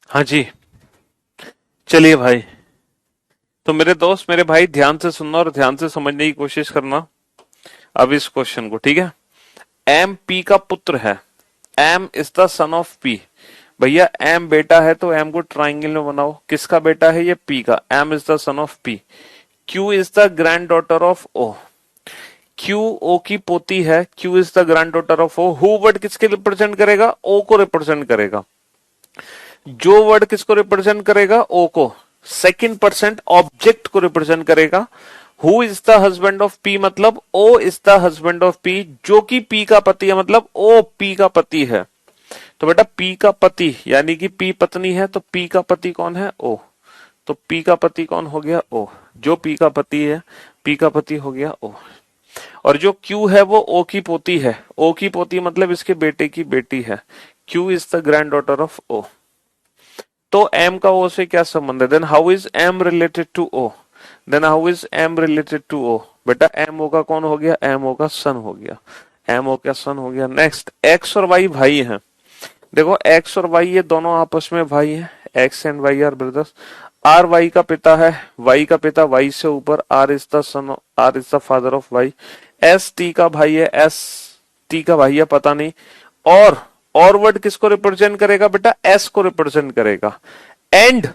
हाँ जी। चलिए भाई, तो मेरे दोस्त मेरे भाई ध्यान से सुनना और ध्यान से समझने की कोशिश करना अब इस क्वेश्चन को, ठीक है। एम पी का पुत्र है। M is the son of P. भैया एम बेटा है तो एम को ट्राइंगल में बनाओ। किसका बेटा है? ये पी का। M is the son of P. Q is the granddaughter of O. Q O की पोती है। Q is the granddaughter of O. Who word किसके रिप्रेजेंट करेगा? ओ को रिप्रेजेंट करेगा। जो वर्ड किसको रिप्रेजेंट करेगा? ओ को। सेकंड परसेंट ऑब्जेक्ट को रिप्रेजेंट करेगा। Who is the husband of P मतलब O is the husband of P, जो कि पी का पति है मतलब ओ पी का पति है। तो बेटा पी का पति यानी कि पी पत्नी है, तो पी का पति कौन है? ओ। तो पी का पति कौन हो गया? ओ। जो पी का पति है, पी का पति हो गया ओ। और जो क्यू है वो ओ की पोती है। ओ की पोती मतलब इसके बेटे की बेटी है। Q is the granddaughter of O. तो एम का ओ से क्या संबंध है? Then how is M related to O? Then how is M related to O? बेटा एम ओ का कौन हो गया? एम ओ का सन हो गया। एम ओ का सन हो गया। नेक्स्ट, एक्स और वाई भाई हैं। देखो एक्स और वाई ये दोनों आपस में भाई हैं। X and Y are brothers. R Y का पिता है। वाई का पिता वाई से ऊपर। R is the son, R is the father of Y. S T का भाई है। एस टी का भाई है, पता नहीं। और वर्ड किसको रिप्रेजेंट करेगा? बेटा एस को रिप्रेजेंट करेगा। And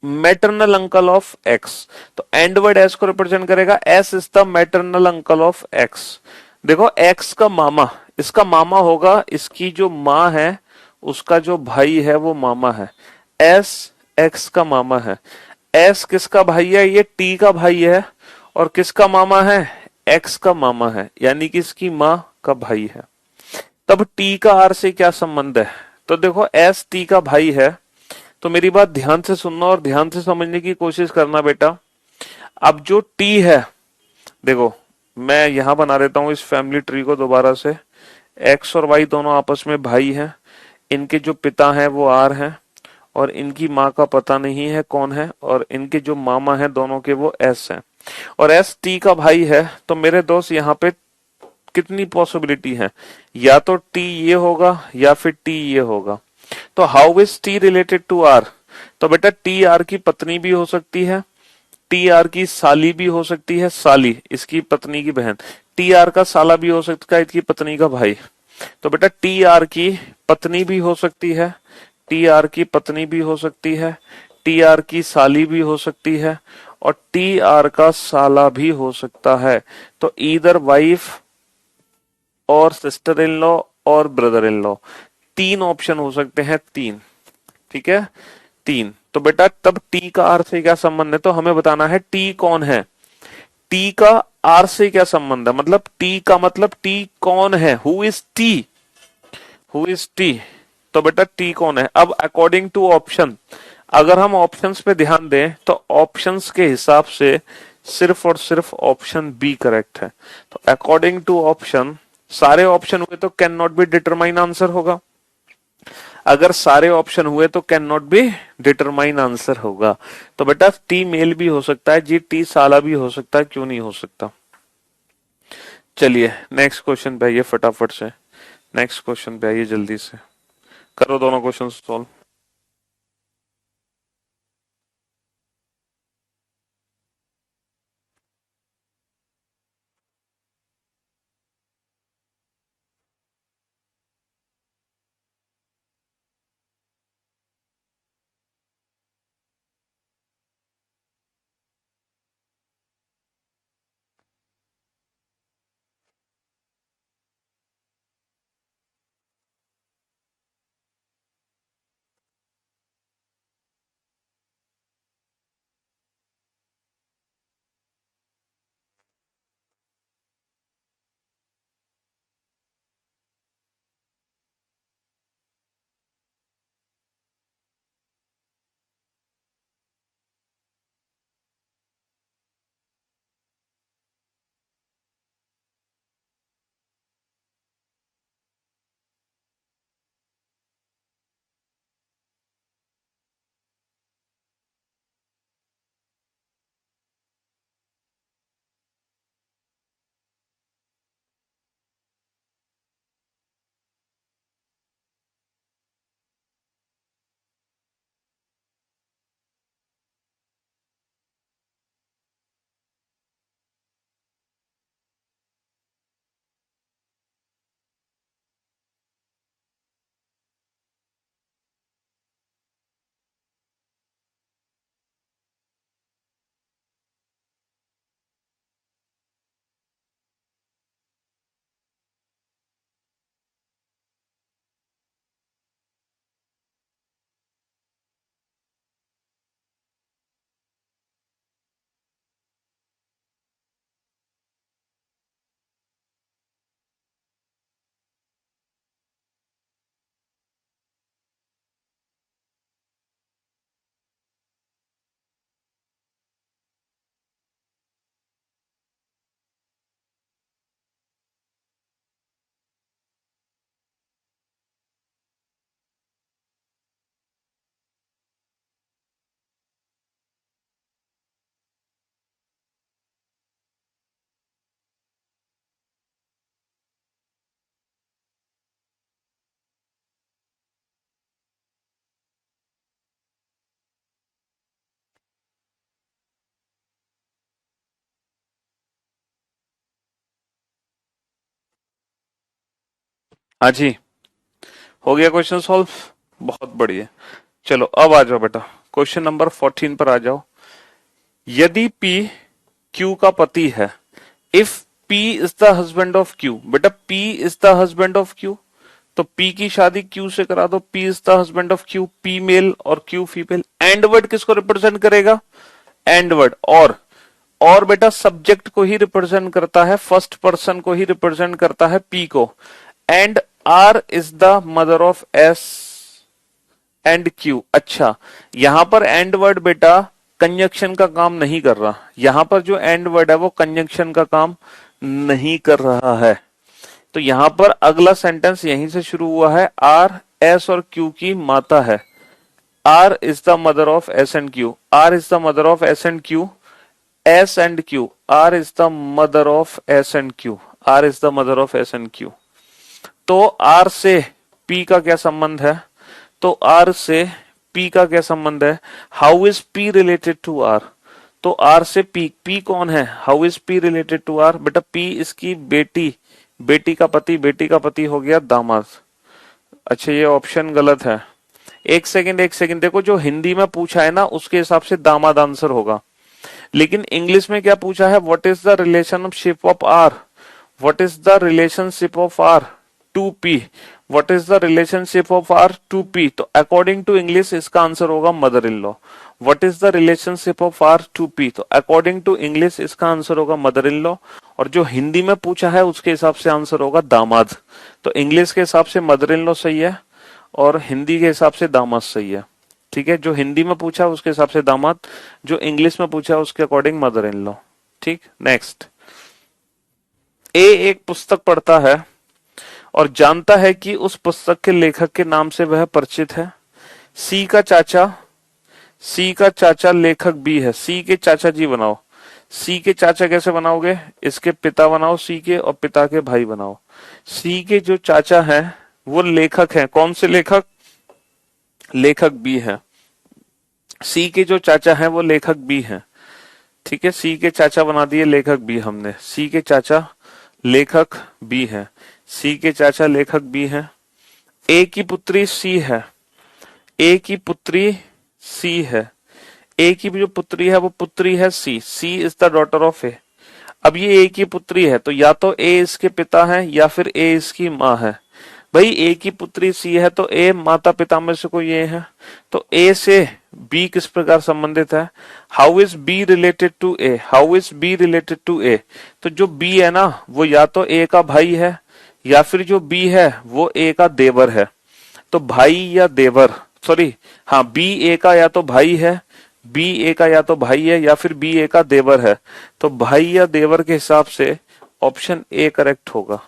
maternal uncle of x. तो एंड वर्ड एस को रिप्रेजेंट करेगा। S is the maternal uncle of x. देखो एक्स का मामा, इसका मामा होगा। इसकी जो माँ है उसका जो भाई है वो मामा है। एस एक्स का मामा है। एस किसका भाई है? ये टी का भाई है। और किसका मामा है? एक्स का मामा है, यानी कि इसकी माँ का भाई है। तब टी का आर से क्या संबंध है? तो देखो एस टी का भाई है। तो मेरी बात ध्यान से सुनना और ध्यान से समझने की कोशिश करना बेटा। अब जो टी है, देखो मैं यहां बना देता हूं इस फैमिली ट्री को दोबारा से। एक्स और वाई दोनों आपस में भाई हैं। इनके जो पिता हैं वो आर हैं। और इनकी माँ का पता नहीं है कौन है। और इनके जो मामा हैं दोनों के वो एस हैं। और एस टी का भाई है। तो मेरे दोस्त यहाँ पे कितनी पॉसिबिलिटी है? या तो टी ये होगा या फिर टी ये होगा। तो how is T related to R? तो बेटा टी आर की पत्नी भी हो सकती है। टी आर की साली भी हो सकती है। साली इसकी पत्नी की बहन। टी आर का साला भी हो सकता है, इसकी पत्नी का भाई। तो बेटा टी आर की पत्नी भी हो सकती है। टी आर की पत्नी भी हो सकती है। टी आर की साली भी हो सकती है। और टी आर का साला भी हो सकता है। तो ईदर वाइफ और सिस्टर इन लॉ और ब्रदर इन लॉ, तीन ऑप्शन हो सकते हैं। तीन, ठीक है, तीन। तो बेटा तब टी का आर से क्या संबंध है? तो हमें बताना है टी कौन है। टी का आर से क्या संबंध है? मतलब टी का मतलब टी कौन है? Who is T? Who is T? तो बेटा टी कौन है? अब अकॉर्डिंग टू ऑप्शन, अगर हम ऑप्शंस पे ध्यान दें तो ऑप्शंस के हिसाब से सिर्फ और सिर्फ ऑप्शन बी करेक्ट है। तो अकॉर्डिंग टू ऑप्शन, सारे ऑप्शन हुए तो can not be determine answer होगा। अगर सारे ऑप्शन हुए तो can not be determine answer होगा। तो बेटा टी मेल भी हो सकता है जी, टी साला भी हो सकता है, क्यों नहीं हो सकता। चलिए नेक्स्ट क्वेश्चन पे आइए फटाफट से। नेक्स्ट क्वेश्चन पे आइए जल्दी से। करो दोनों क्वेश्चन सॉल्व। हाँ जी, हो गया क्वेश्चन सॉल्व। बहुत बढ़िया। चलो अब आ जाओ बेटा, क्वेश्चन नंबर 14 पर आ जाओ। यदि P Q का पति है, if P is the husband of Q, बेटा P is the husband of Q, तो P की शादी Q से करा दो। P is the husband of Q, P male और Q फीमेल। एंड वर्ड किसको रिप्रेजेंट करेगा? And word. और बेटा सब्जेक्ट को ही रिप्रेजेंट करता है, फर्स्ट पर्सन को ही रिप्रेजेंट करता है P को। And R is the mother of S and Q। अच्छा, यहां पर एंड वर्ड बेटा कंजंक्शन का काम नहीं कर रहा। यहां पर जो एंड वर्ड है वो कंजंक्शन का काम नहीं कर रहा है। तो यहां पर अगला सेंटेंस यहीं से शुरू हुआ है। आर एस और क्यू की माता है। R is the mother of S and Q. R is the mother of S and Q. S and Q. R is the mother of S and Q. R is the mother of S and Q. तो आर से पी का क्या संबंध है? तो आर से पी का क्या संबंध है? How is P related to R? तो आर से पी कौन है? How is P related to R? बेटा पी इसकी बेटी, बेटी का पति, बेटी का पति हो गया दामाद। अच्छा ये ऑप्शन गलत है। एक सेकंड एक सेकंड, देखो जो हिंदी में पूछा है ना उसके हिसाब से दामाद आंसर होगा, लेकिन इंग्लिश में क्या पूछा है? What is the relationship of R? What is the relationship of R to P? What is the relationship of R to P? तो अकॉर्डिंग टू इंग्लिश इसका आंसर होगा mother in law. What is the relationship of R to P? तो अकॉर्डिंग टू इंग्लिश इसका आंसर होगा मदर इन लॉ। और जो हिंदी में पूछा है उसके हिसाब से आंसर होगा दामाद। तो इंग्लिश के हिसाब से मदर इन लॉ सही है और हिंदी के हिसाब से दामाद सही है। ठीक है, जो हिंदी में पूछा उसके हिसाब से दामाद, जो इंग्लिश में पूछा उसके अकॉर्डिंग मदर इन लॉ। ठीक, नेक्स्ट। ए एक पुस्तक पढ़ता है और जानता है कि उस पुस्तक के लेखक के नाम से वह परिचित है। सी का चाचा, सी का चाचा लेखक बी है। सी के चाचा जी बनाओ। सी के चाचा कैसे बनाओगे? इसके पिता बनाओ सी के, और पिता के भाई बनाओ। सी के जो चाचा हैं वो लेखक हैं। कौन से लेखक? लेखक बी है। सी के जो चाचा हैं वो लेखक बी हैं। ठीक है, सी के चाचा बना दिए लेखक बी हमने। सी के चाचा लेखक बी है। सी के चाचा लेखक बी है। ए की पुत्री सी है। ए की पुत्री सी है। ए की जो पुत्री है वो पुत्री है C. C is the daughter of ए। अब ये ए की पुत्री है तो या तो ए इसके पिता है या फिर ए इसकी माँ है। भाई ए की पुत्री सी है तो ए माता पिता में से कोई ए है। तो ए से बी किस प्रकार संबंधित है? How is B related to A? How is B related to A? तो जो बी है ना वो या तो ए का भाई है या फिर जो बी है वो ए का देवर है। तो भाई या देवर, सॉरी, हाँ बी ए का या तो भाई है, बी ए का या तो भाई है या फिर बी ए का देवर है। तो भाई या देवर के हिसाब से ऑप्शन ए करेक्ट होगा।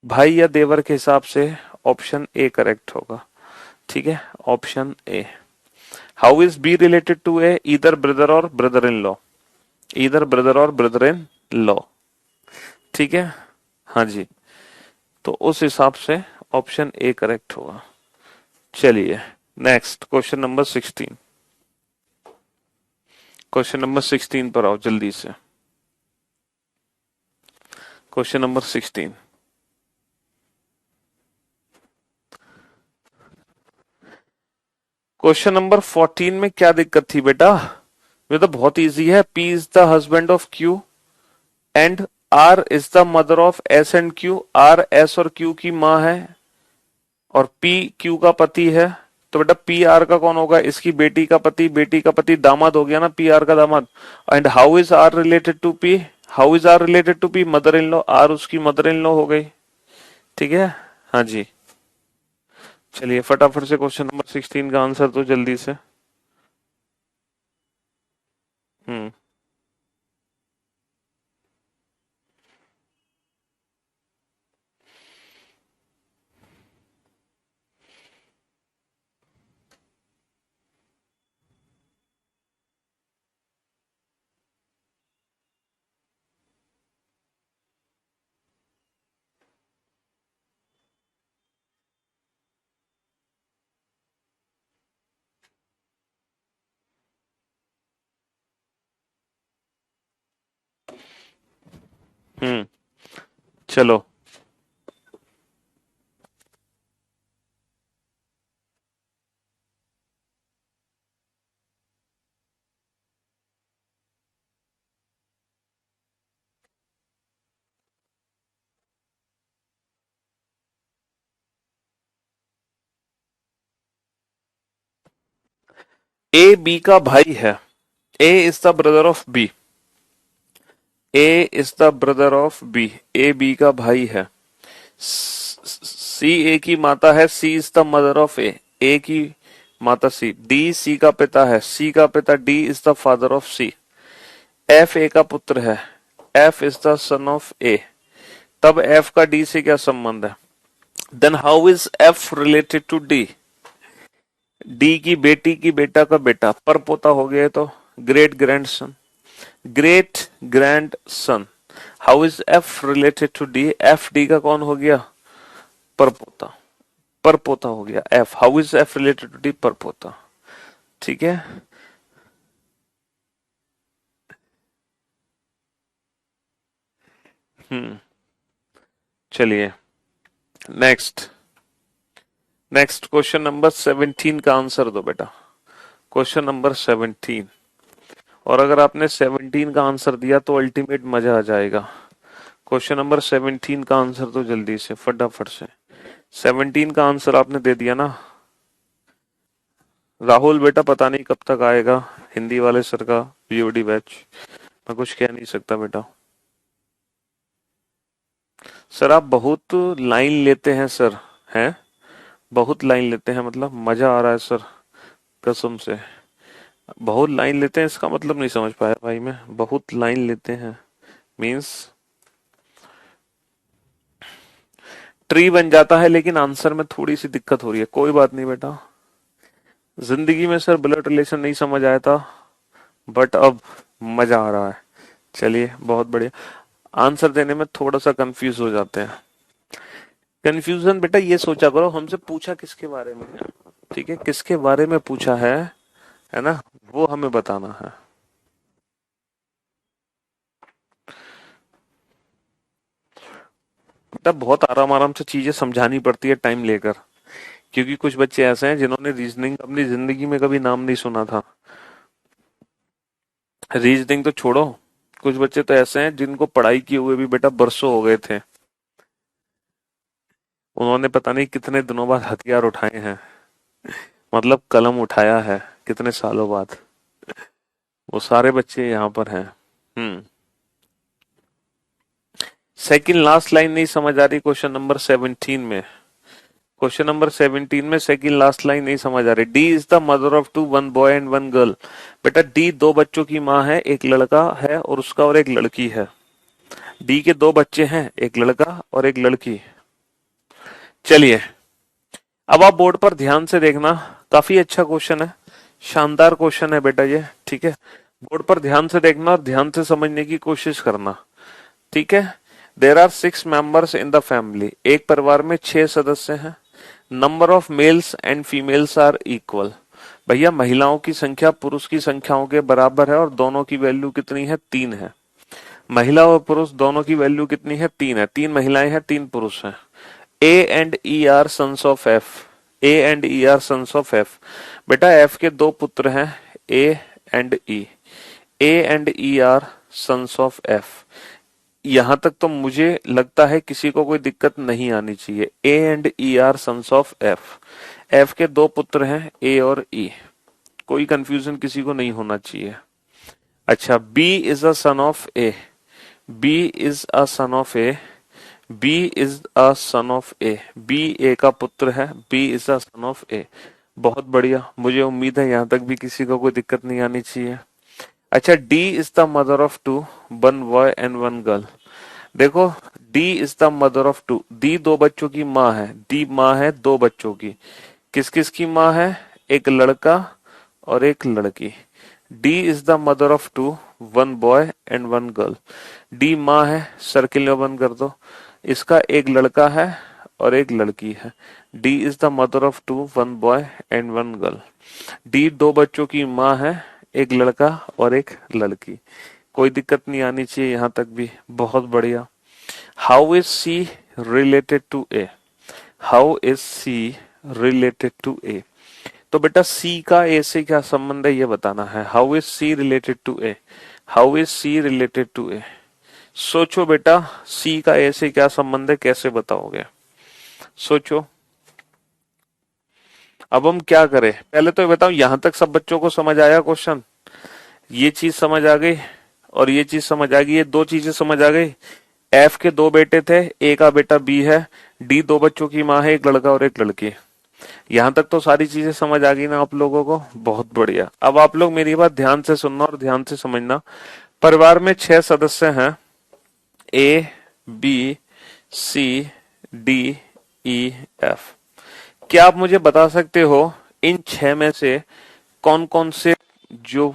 भाई या देवर के हिसाब से ऑप्शन ए करेक्ट होगा। ठीक है, option A. How is B related to A? इधर ब्रदर और ब्रदर इन लॉ। इधर ब्रदर और ब्रदर इन लॉ। ठीक है, हाँ जी। तो उस हिसाब से ऑप्शन ए करेक्ट होगा। चलिए next, question number 16। Question number 16 पर आओ जल्दी से। Question number 16। क्वेश्चन नंबर 14 में क्या दिक्कत थी बेटा? ये तो बहुत इजी है। P is the husband of Q and R is the mother of S and Q। R S और Q की माँ है और P Q का पति है। तो बेटा पी आर का कौन होगा? इसकी बेटी का पति, बेटी का पति दामाद हो गया ना, पी आर का दामाद। And how is R related to P? How is R related to P? Mother in law. R उसकी मदर इन लॉ हो गई। ठीक है, हाँ जी। चलिए फटाफट से क्वेश्चन नंबर 16 का आंसर तो जल्दी से। हम्म। हम्म। चलो ए बी का भाई है, A is the brother of B, A is the brother of B, A B का भाई है। सी ए की माता है, C is the mother of A की माता सी। डी सी का पिता है, सी का पिता D is the father of C. F A का पुत्र है, F is the son of A. तब एफ का डी से क्या संबंध है? Then how is F related to D? D की बेटी की बेटा का बेटा, पर पोता हो गया तो great grandson, great grandson. How is F related to D? F D का कौन हो गया? परपोता, परपोता हो गया F. How is F related to D? परपोता। ठीक है। चलिए नेक्स्ट, नेक्स्ट क्वेश्चन नंबर 17 का आंसर दो बेटा, क्वेश्चन नंबर 17। और अगर आपने 17 का आंसर दिया तो अल्टीमेट मजा आ जाएगा। क्वेश्चन नंबर 17 का आंसर तो जल्दी से फटाफट से। 17 का आंसर आपने दे दिया ना राहुल बेटा? पता नहीं कब तक आएगा हिंदी वाले सर का बीओडी बैच, मैं कुछ कह नहीं सकता बेटा। सर आप बहुत लाइन लेते हैं सर, हैं? बहुत लाइन लेते हैं मतलब मजा आ रहा है सर, कसम से। बहुत लाइन लेते हैं इसका मतलब नहीं समझ पाया भाई मैं। बहुत लाइन लेते हैं मींस ट्री बन जाता है, लेकिन आंसर में थोड़ी सी दिक्कत हो रही है। कोई बात नहीं बेटा, जिंदगी में सर ब्लड रिलेशन नहीं समझ आया था, बट अब मजा आ रहा है। चलिए बहुत बढ़िया। आंसर देने में थोड़ा सा कंफ्यूज हो जाते हैं। कंफ्यूजन बेटा ये सोचा करो हमसे पूछा किसके बारे में है, ठीक है? किसके बारे में पूछा है ना? वो हमें बताना है। बेटा बहुत आराम आराम से चीजें समझानी पड़ती है टाइम लेकर, क्योंकि कुछ बच्चे ऐसे हैं जिन्होंने रीजनिंग अपनी जिंदगी में कभी नाम नहीं सुना था। रीजनिंग तो छोड़ो, कुछ बच्चे तो ऐसे हैं जिनको पढ़ाई किए हुए भी बेटा बरसों हो गए थे। उन्होंने पता नहीं कितने दिनों बाद हथियार उठाए हैं, मतलब कलम उठाया है कितने सालों बाद। वो सारे बच्चे यहाँ पर हैं। हम्म। सेकंड लास्ट लाइन नहीं समझ आ रही क्वेश्चन नंबर 17 में? क्वेश्चन नंबर 17 में सेकंड लास्ट लाइन नहीं समझ आ रही। D is the mother of two, one boy and one girl. बेटा डी दो बच्चों की माँ है, एक लड़का है और उसका और एक लड़की है। डी के दो बच्चे हैं, एक लड़का और एक लड़की। चलिए अब आप बोर्ड पर ध्यान से देखना, काफी अच्छा क्वेश्चन है, शानदार क्वेश्चन है बेटा ये, ठीक है? बोर्ड पर ध्यान से देखना और ध्यान से समझने की कोशिश करना, ठीक है? There are 6 members in the family. एक परिवार में 6 सदस्य हैं। Number of males and females are equal. भैया महिलाओं की संख्या पुरुष की संख्याओं के बराबर है और दोनों की वैल्यू कितनी है? 3 है। महिला और पुरुष दोनों की वैल्यू कितनी है? 3 है। 3 महिलाएं हैं, 3 पुरुष हैं। A and E are sons of F. A and E are sons of F. बेटा एफ के दो पुत्र हैं, A and E. A and E are sons of F. यहां तक तो मुझे लगता है किसी को कोई दिक्कत नहीं आनी चाहिए। A and E are sons of F. F के दो पुत्र हैं, ए और ई। कोई कंफ्यूजन किसी को नहीं होना चाहिए। अच्छा, B is a son of A. B is a son of A. B is a son of A. B A का पुत्र है, B is a son of A. बहुत बढ़िया, मुझे उम्मीद है यहां तक भी किसी को कोई दिक्कत नहीं आनी चाहिए। अच्छा, D is the mother of two, one boy and one girl. देखो D is the mother of two, D दो बच्चों की माँ है, डी माँ है दो बच्चों की। किस किस की माँ है? एक लड़का और एक लड़की। D is the mother of two, one boy and one girl. D माँ है, सर्किल में बंद कर दो। इसका एक लड़का है और एक लड़की है। D is the mother of two, one boy and one girl. D दो बच्चों की माँ है, एक लड़का और एक लड़की। कोई दिक्कत नहीं आनी चाहिए यहां तक भी। बहुत बढ़िया। How is C related to A? How is C related to A? तो बेटा सी का ए से क्या संबंध है ये बताना है। How is C related to A? How is C related to A? सोचो बेटा, सी का ए से क्या संबंध है, कैसे बताओगे? सोचो। अब हम क्या करें, पहले तो ये बताओ यहां तक सब बच्चों को समझ आया क्वेश्चन? ये चीज समझ आ गई और ये चीज समझ आ गई, ये दो चीजें समझ आ गई। एफ के दो बेटे थे, ए का बेटा बी है, डी दो बच्चों की माँ है, एक लड़का और एक लड़की। यहां तक तो सारी चीजें समझ आ गई ना आप लोगों को? बहुत बढ़िया। अब आप लोग मेरी बात ध्यान से सुनना और ध्यान से समझना। परिवार में 6 सदस्य हैं, A B C D E F. क्या आप मुझे बता सकते हो इन 6 में से कौन कौन से जो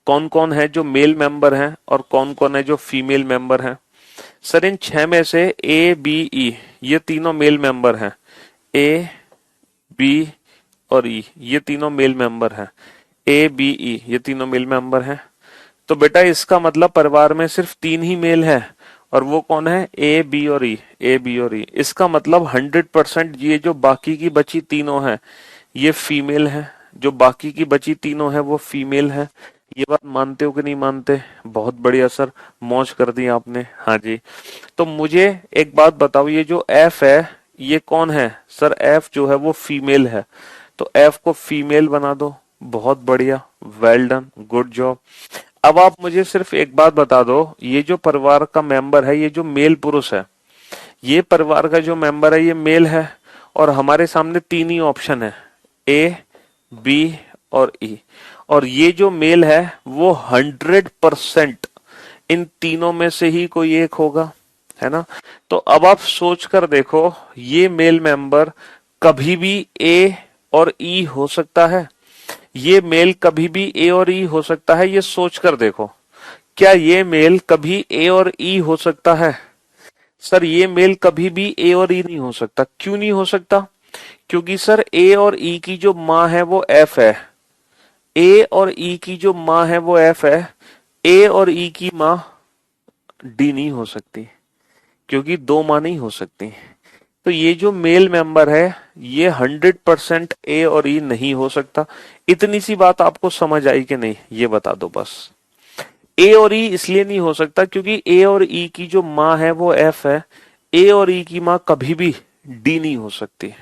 कौन कौन है जो मेल मेंबर हैं और कौन कौन है जो फीमेल मेंबर हैं? सर इन 6 में से ए बी ई ये तीनों मेल मेंबर हैं। ए बी और ई ये तीनों मेल मेंबर हैं। ए बी ई ये तीनों मेल मेंबर हैं। तो बेटा इसका मतलब परिवार में सिर्फ 3 ही मेल है, और वो कौन है? ए बी और ई। ए बी और ई, इसका मतलब 100% ये जो बाकी की बची तीनों हैं ये फीमेल है। जो बाकी की बची तीनों है वो फीमेल है। ये बात मानते हो कि नहीं मानते? बहुत बढ़िया सर, मौज कर दी आपने। हाँ जी। तो मुझे एक बात बताओ, ये जो एफ है ये कौन है? सर एफ जो है वो फीमेल है, तो एफ को फीमेल बना दो। बहुत बढ़िया, वेल डन, गुड जॉब। अब आप मुझे सिर्फ एक बात बता दो, ये जो परिवार का मेंबर है, ये जो मेल पुरुष है, ये परिवार का जो मेंबर है ये मेल है, और हमारे सामने 3 ही ऑप्शन है, ए बी और ई। और ये जो मेल है वो 100% इन तीनों में से ही कोई एक होगा, है ना? तो अब आप सोच कर देखो, ये मेल मेंबर कभी भी ए और ई हो सकता है, ये मेल कभी भी ए और ई हो सकता है। ये सोच कर देखो, क्या ये मेल कभी ए और ई हो सकता है? सर ये मेल कभी भी ए और ई नहीं हो सकता। क्यों नहीं हो सकता? क्योंकि सर ए और ई की जो माँ है वो एफ है। ए और ई की जो माँ है वो एफ है। ए और ई की माँ डी नहीं हो सकती, क्योंकि दो माँ नहीं हो सकती। तो ये जो मेल मेंबर है ये 100% ए और ई नहीं हो सकता। इतनी सी बात आपको समझ आई कि नहीं, ये बता दो बस। ए और ई इसलिए नहीं हो सकता क्योंकि ए और ई की जो माँ है वो एफ है। ए और ई की माँ कभी भी डी नहीं हो सकती।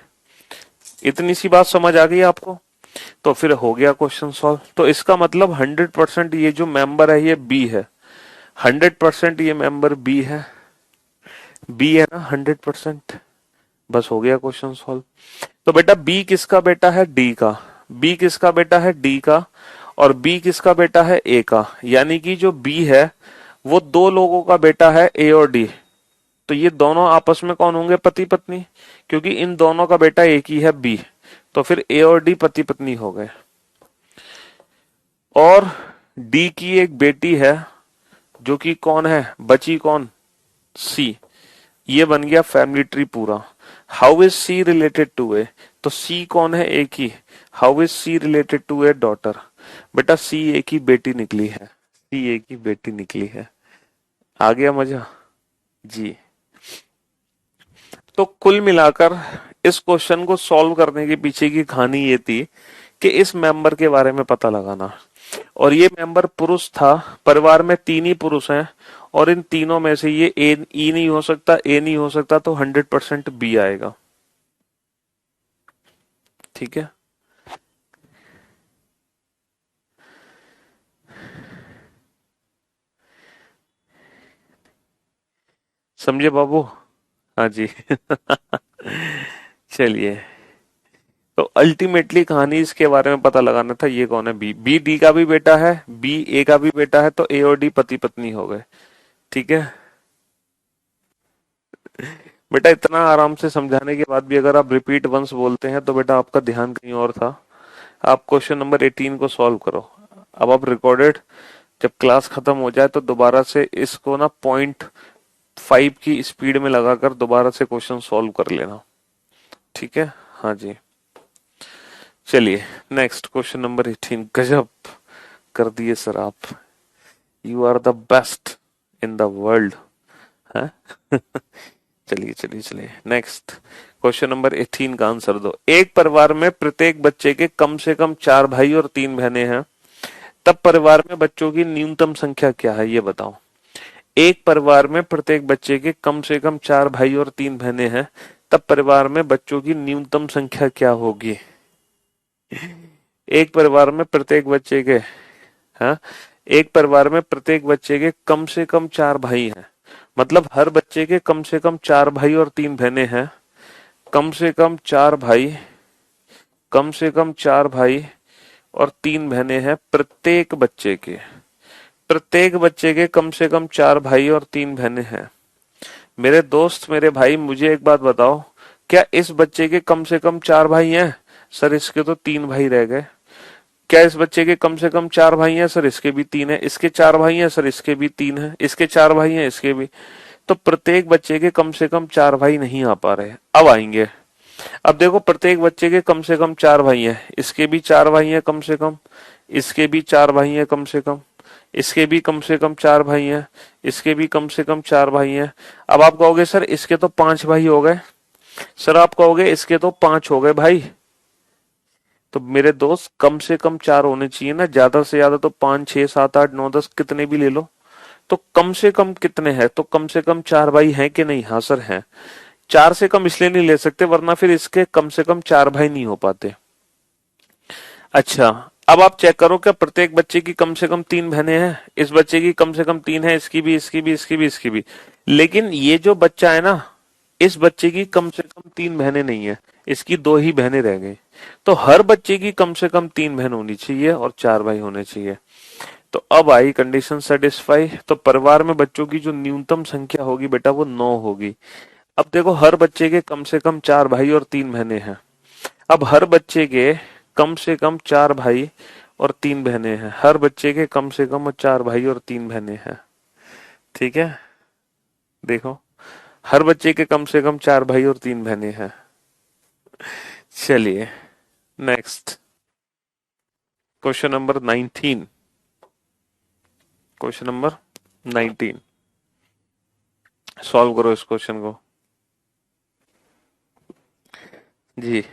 इतनी सी बात समझ आ गई आपको? तो फिर हो गया क्वेश्चन सॉल्व। तो इसका मतलब 100% ये जो मेंबर है ये बी है। 100% ये मेंबर बी है। बी है ना 100%। बस हो गया क्वेश्चन सॉल्व। तो बेटा बी किसका बेटा है? डी का। बी किसका बेटा है? डी का। और बी किसका बेटा है? ए का। यानी कि जो बी है वो दो लोगों का बेटा है, ए और डी। तो ये दोनों आपस में कौन होंगे? पति पत्नी, क्योंकि इन दोनों का बेटा एक ही है, बी। तो फिर ए और डी पति पत्नी हो गए। और डी की एक बेटी है जो कि कौन है? बची कौन? सी। ये बन गया फैमिली ट्री पूरा। How is C related to A? तो सी कौन है? ए की। How is C related to A daughter? बेटा सी ए की बेटी निकली है। सी ए की बेटी निकली है। आ गया मजा जी। तो कुल मिलाकर इस क्वेश्चन को सॉल्व करने के पीछे की कहानी ये थी कि इस मेंबर के बारे में पता लगाना। और ये मेंबर पुरुष था। परिवार में 3 ही पुरुष हैं, और इन तीनों में से ये ए ई नहीं हो सकता, ए नहीं हो सकता, तो 100% बी आएगा। ठीक है। समझे बाबू? हाँ जी। चलिए, तो अल्टीमेटली कहानी इसके बारे में पता लगाना था, ये कौन है? बी। बी डी का भी बेटा है, बी ए का भी बेटा है, तो ए और डी पति पत्नी हो गए। ठीक है बेटा, इतना आराम से समझाने के बाद भी अगर आप रिपीट वंस बोलते हैं तो बेटा आपका ध्यान कहीं और था। आप क्वेश्चन नंबर 18 को सॉल्व करो। अब आप रिकॉर्डेड जब क्लास खत्म हो जाए तो दोबारा से इसको ना 0.5 की स्पीड में लगाकर दोबारा से क्वेश्चन सॉल्व कर लेना। ठीक है? हाँ जी। चलिए नेक्स्ट क्वेश्चन नंबर 18। गजब कर दिए सर आप। You are the best in the world है। चलिए चलिए चलिए, नेक्स्ट क्वेश्चन नंबर 18 का आंसर दो। एक परिवार में प्रत्येक बच्चे के कम से कम 4 भाई और 3 बहनें हैं, तब परिवार में बच्चों की न्यूनतम संख्या क्या है? ये बताओ। एक परिवार में प्रत्येक बच्चे के कम से कम 4 भाई और 3 बहनें हैं, तब परिवार में बच्चों की न्यूनतम संख्या क्या होगी? एक परिवार में प्रत्येक बच्चे के, हाँ, एक परिवार में प्रत्येक बच्चे के कम से कम 4 भाई हैं। मतलब हर बच्चे के कम से कम 4 भाई और 3 बहनें हैं। कम से कम 4 भाई, कम से कम 4 भाई और 3 बहनें हैं प्रत्येक बच्चे के। प्रत्येक बच्चे के कम से कम 4 भाई और 3 बहनें हैं। मेरे दोस्त, मेरे भाई, मुझे एक बात बताओ, क्या इस बच्चे के कम से कम 4 भाई हैं? सर इसके तो 3 भाई रह गए। क्या इस बच्चे के कम से कम 4 भाई हैं? सर इसके भी 3 है। इसके 4 भाई हैं? सर इसके भी 3 है। इसके 4 भाई हैं? इसके भी। तो प्रत्येक बच्चे के कम से कम 4 भाई नहीं आ पा रहे, अब आएंगे। अब देखो, प्रत्येक बच्चे के कम से कम 4 भाई हैं, इसके भी 4 भाई हैं कम से कम, इसके भी 4 भाई हैं कम से कम, इसके भी कम से कम 4 भाई हैं, इसके भी कम से कम 4 भाई हैं। अब आप कहोगे सर इसके तो 5 भाई हो गए, सर आप कहोगे इसके तो 5 हो गए भाई। तो मेरे दोस्त, कम से कम 4 होने चाहिए ना, ज्यादा से ज्यादा तो 5, 6, 7, 8, 9, 10 कितने भी ले लो। तो कम से कम कितने हैं? तो कम से कम 4 भाई हैं कि नहीं? हाँ सर हैं। 4 से कम इसलिए नहीं ले सकते वरना फिर इसके कम से कम 4 भाई नहीं हो पाते। अच्छा, अब आप चेक करो, क्या प्रत्येक बच्चे की कम से कम 3 बहनें हैं? इस बच्चे की कम से कम 3 है, इसकी भी, इसकी भी, इसकी भी, इसकी भी। लेकिन ये जो बच्चा है ना, इस बच्चे की कम से कम 3 बहनें नहीं है, इसकी 2 ही बहनें रह गई। तो हर बच्चे की कम से कम 3 बहन होनी चाहिए और 4 भाई होने चाहिए। तो अब आई कंडीशन सेटिस्फाई। तो परिवार में बच्चों की जो न्यूनतम संख्या होगी बेटा वो 9 होगी। अब देखो, हर बच्चे के कम से कम 4 भाई और 3 बहनें हैं। अब हर बच्चे के कम से कम 4 भाई और 3 बहनें हैं। हर बच्चे के कम से कम 4 भाई और 3 बहनें हैं। ठीक है, देखो, हर बच्चे के कम से कम 4 भाई और 3 बहनें हैं। चलिए next, question number 19। Question number 19 solve करो इस क्वेश्चन को जी।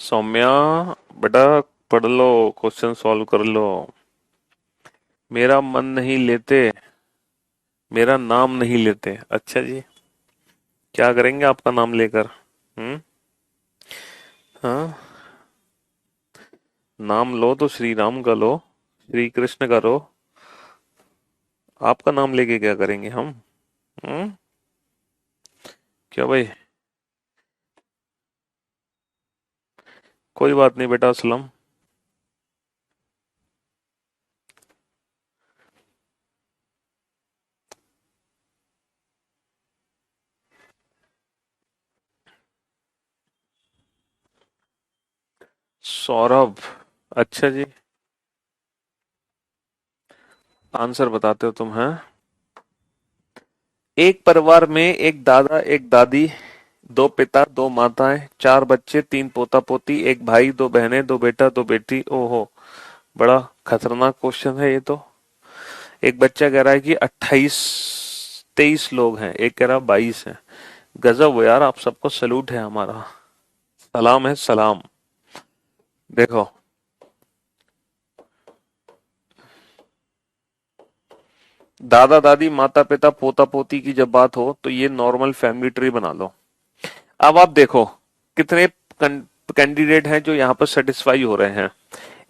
सौम्या, बेटा पढ़ लो, क्वेश्चन सॉल्व कर लो। मेरा मन नहीं लेते, मेरा नाम नहीं लेते। अच्छा जी, क्या करेंगे आपका नाम लेकर? हम्म, हाँ, नाम लो तो श्री राम का लो, श्री कृष्ण का लो। आपका नाम लेके क्या करेंगे हम? हम्म, क्या भाई? कोई बात नहीं बेटा असलम। सौरभ, अच्छा जी, आंसर बताते हो तुम, हैं? एक परिवार में एक दादा, एक दादी, 2 पिता, 2 माताएं, 4 बच्चे, 3 पोता पोती, एक भाई, 2 बहनें, 2 बेटा, 2 बेटी। ओहो, बड़ा खतरनाक क्वेश्चन है ये तो। एक बच्चा कह रहा है कि 28-23 लोग हैं, एक कह रहा 22 हैं। गजब हो यार, आप सबको सैल्यूट है हमारा, सलाम है सलाम। देखो, दादा दादी, माता पिता, पोता पोती की जब बात हो तो ये नॉर्मल फैमिली ट्री बना लो। अब आप देखो कितने कैंडिडेट हैं जो यहाँ पर सेटिस्फाई हो रहे हैं।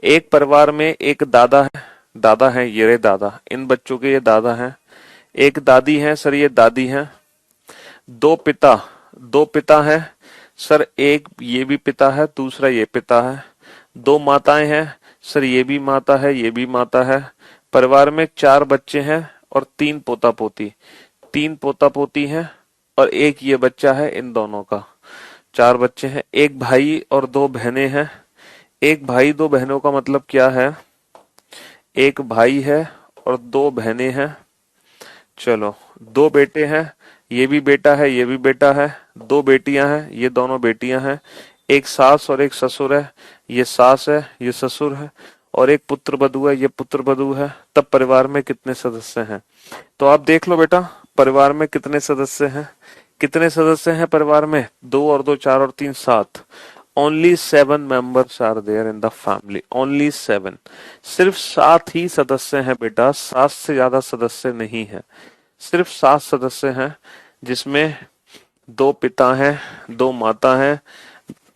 एक परिवार में एक दादा है, दादा है, ये रहे दादा, इन बच्चों के ये दादा हैं। एक दादी है सर, ये दादी है। 2 पिता, 2 पिता हैं सर, एक ये भी पिता है, दूसरा ये पिता है। 2 माताएं हैं सर, ये भी माता है, ये भी माता है। परिवार में 4 बच्चे हैं और 3 पोता पोती, 3 पोता पोती हैं और एक ये बच्चा है इन दोनों का। 4 बच्चे हैं, एक भाई और 2 बहनें हैं। एक भाई 2 बहनों का मतलब क्या है? एक भाई है और 2 बहनें हैं। चलो, 2 बेटे हैं, ये भी बेटा है, ये भी बेटा है। 2 बेटियां हैं, ये दोनों बेटियां हैं। एक सास और एक ससुर है, ये सास है, ये ससुर है। और एक पुत्र वधू है, ये पुत्र वधू है। तब परिवार में कितने सदस्य हैं? तो आप देख लो बेटा, परिवार में कितने सदस्य हैं? कितने सदस्य हैं परिवार में? 2 और 2 4 और 3 7। Only 7 members are there in the family, only 7। सिर्फ 7 ही सदस्य हैं बेटा, 7 से ज्यादा सदस्य नहीं है, सिर्फ 7 सदस्य हैं, जिसमें 2 पिता हैं, 2 माता हैं,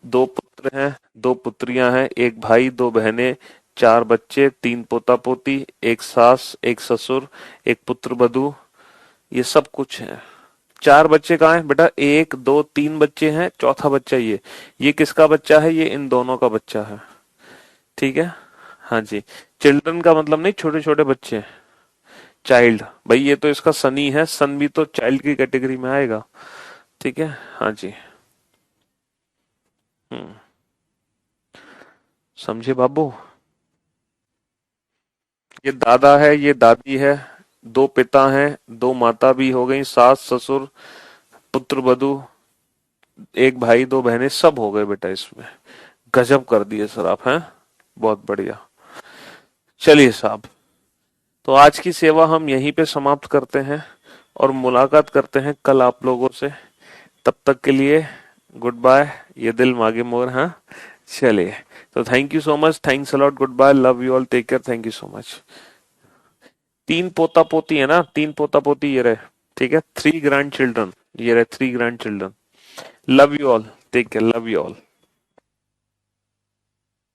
2 पुत्र हैं, 2 पुत्रियां हैं, 1 भाई, 2 बहनें, 4 बच्चे, 3 पोता पोती, 1 सास, 1 ससुर, 1 पुत्र वधू, ये सब कुछ है। 4 बच्चे कहाँ हैं बेटा? 1 2 3 बच्चे हैं, चौथा बच्चा ये किसका बच्चा है? ये इन दोनों का बच्चा है। ठीक है, हाँ जी। चिल्ड्रन का मतलब नहीं छोटे छोटे बच्चे, चाइल्ड। भाई ये तो इसका सन ही है, सन भी तो चाइल्ड की कैटेगरी में आएगा। ठीक है, हाँ जी। हम्म, समझे बाबू? ये दादा है, ये दादी है, 2 पिता हैं, 2 माता भी हो गई, सास ससुर, पुत्र वधू, 1 भाई, 2 बहनें, सब हो गए बेटा इसमें। गजब कर दिए सर आप, हैं? बहुत बढ़िया। चलिए साहब, तो आज की सेवा हम यहीं पे समाप्त करते हैं और मुलाकात करते हैं कल आप लोगों से। तब तक के लिए गुड बाय। ये दिल मांगे मोर, हाँ। चलिए, तो thank you so much, thanks a lot, goodbye, love you all, take care, thank you so much. 3 पोता पोती है ना, 3 पोता पोती ये रहे। ठीक है, 3 ग्रैंड चिल्ड्रन, ये रहे 3 grandchildren. Love you all, take care, love you all.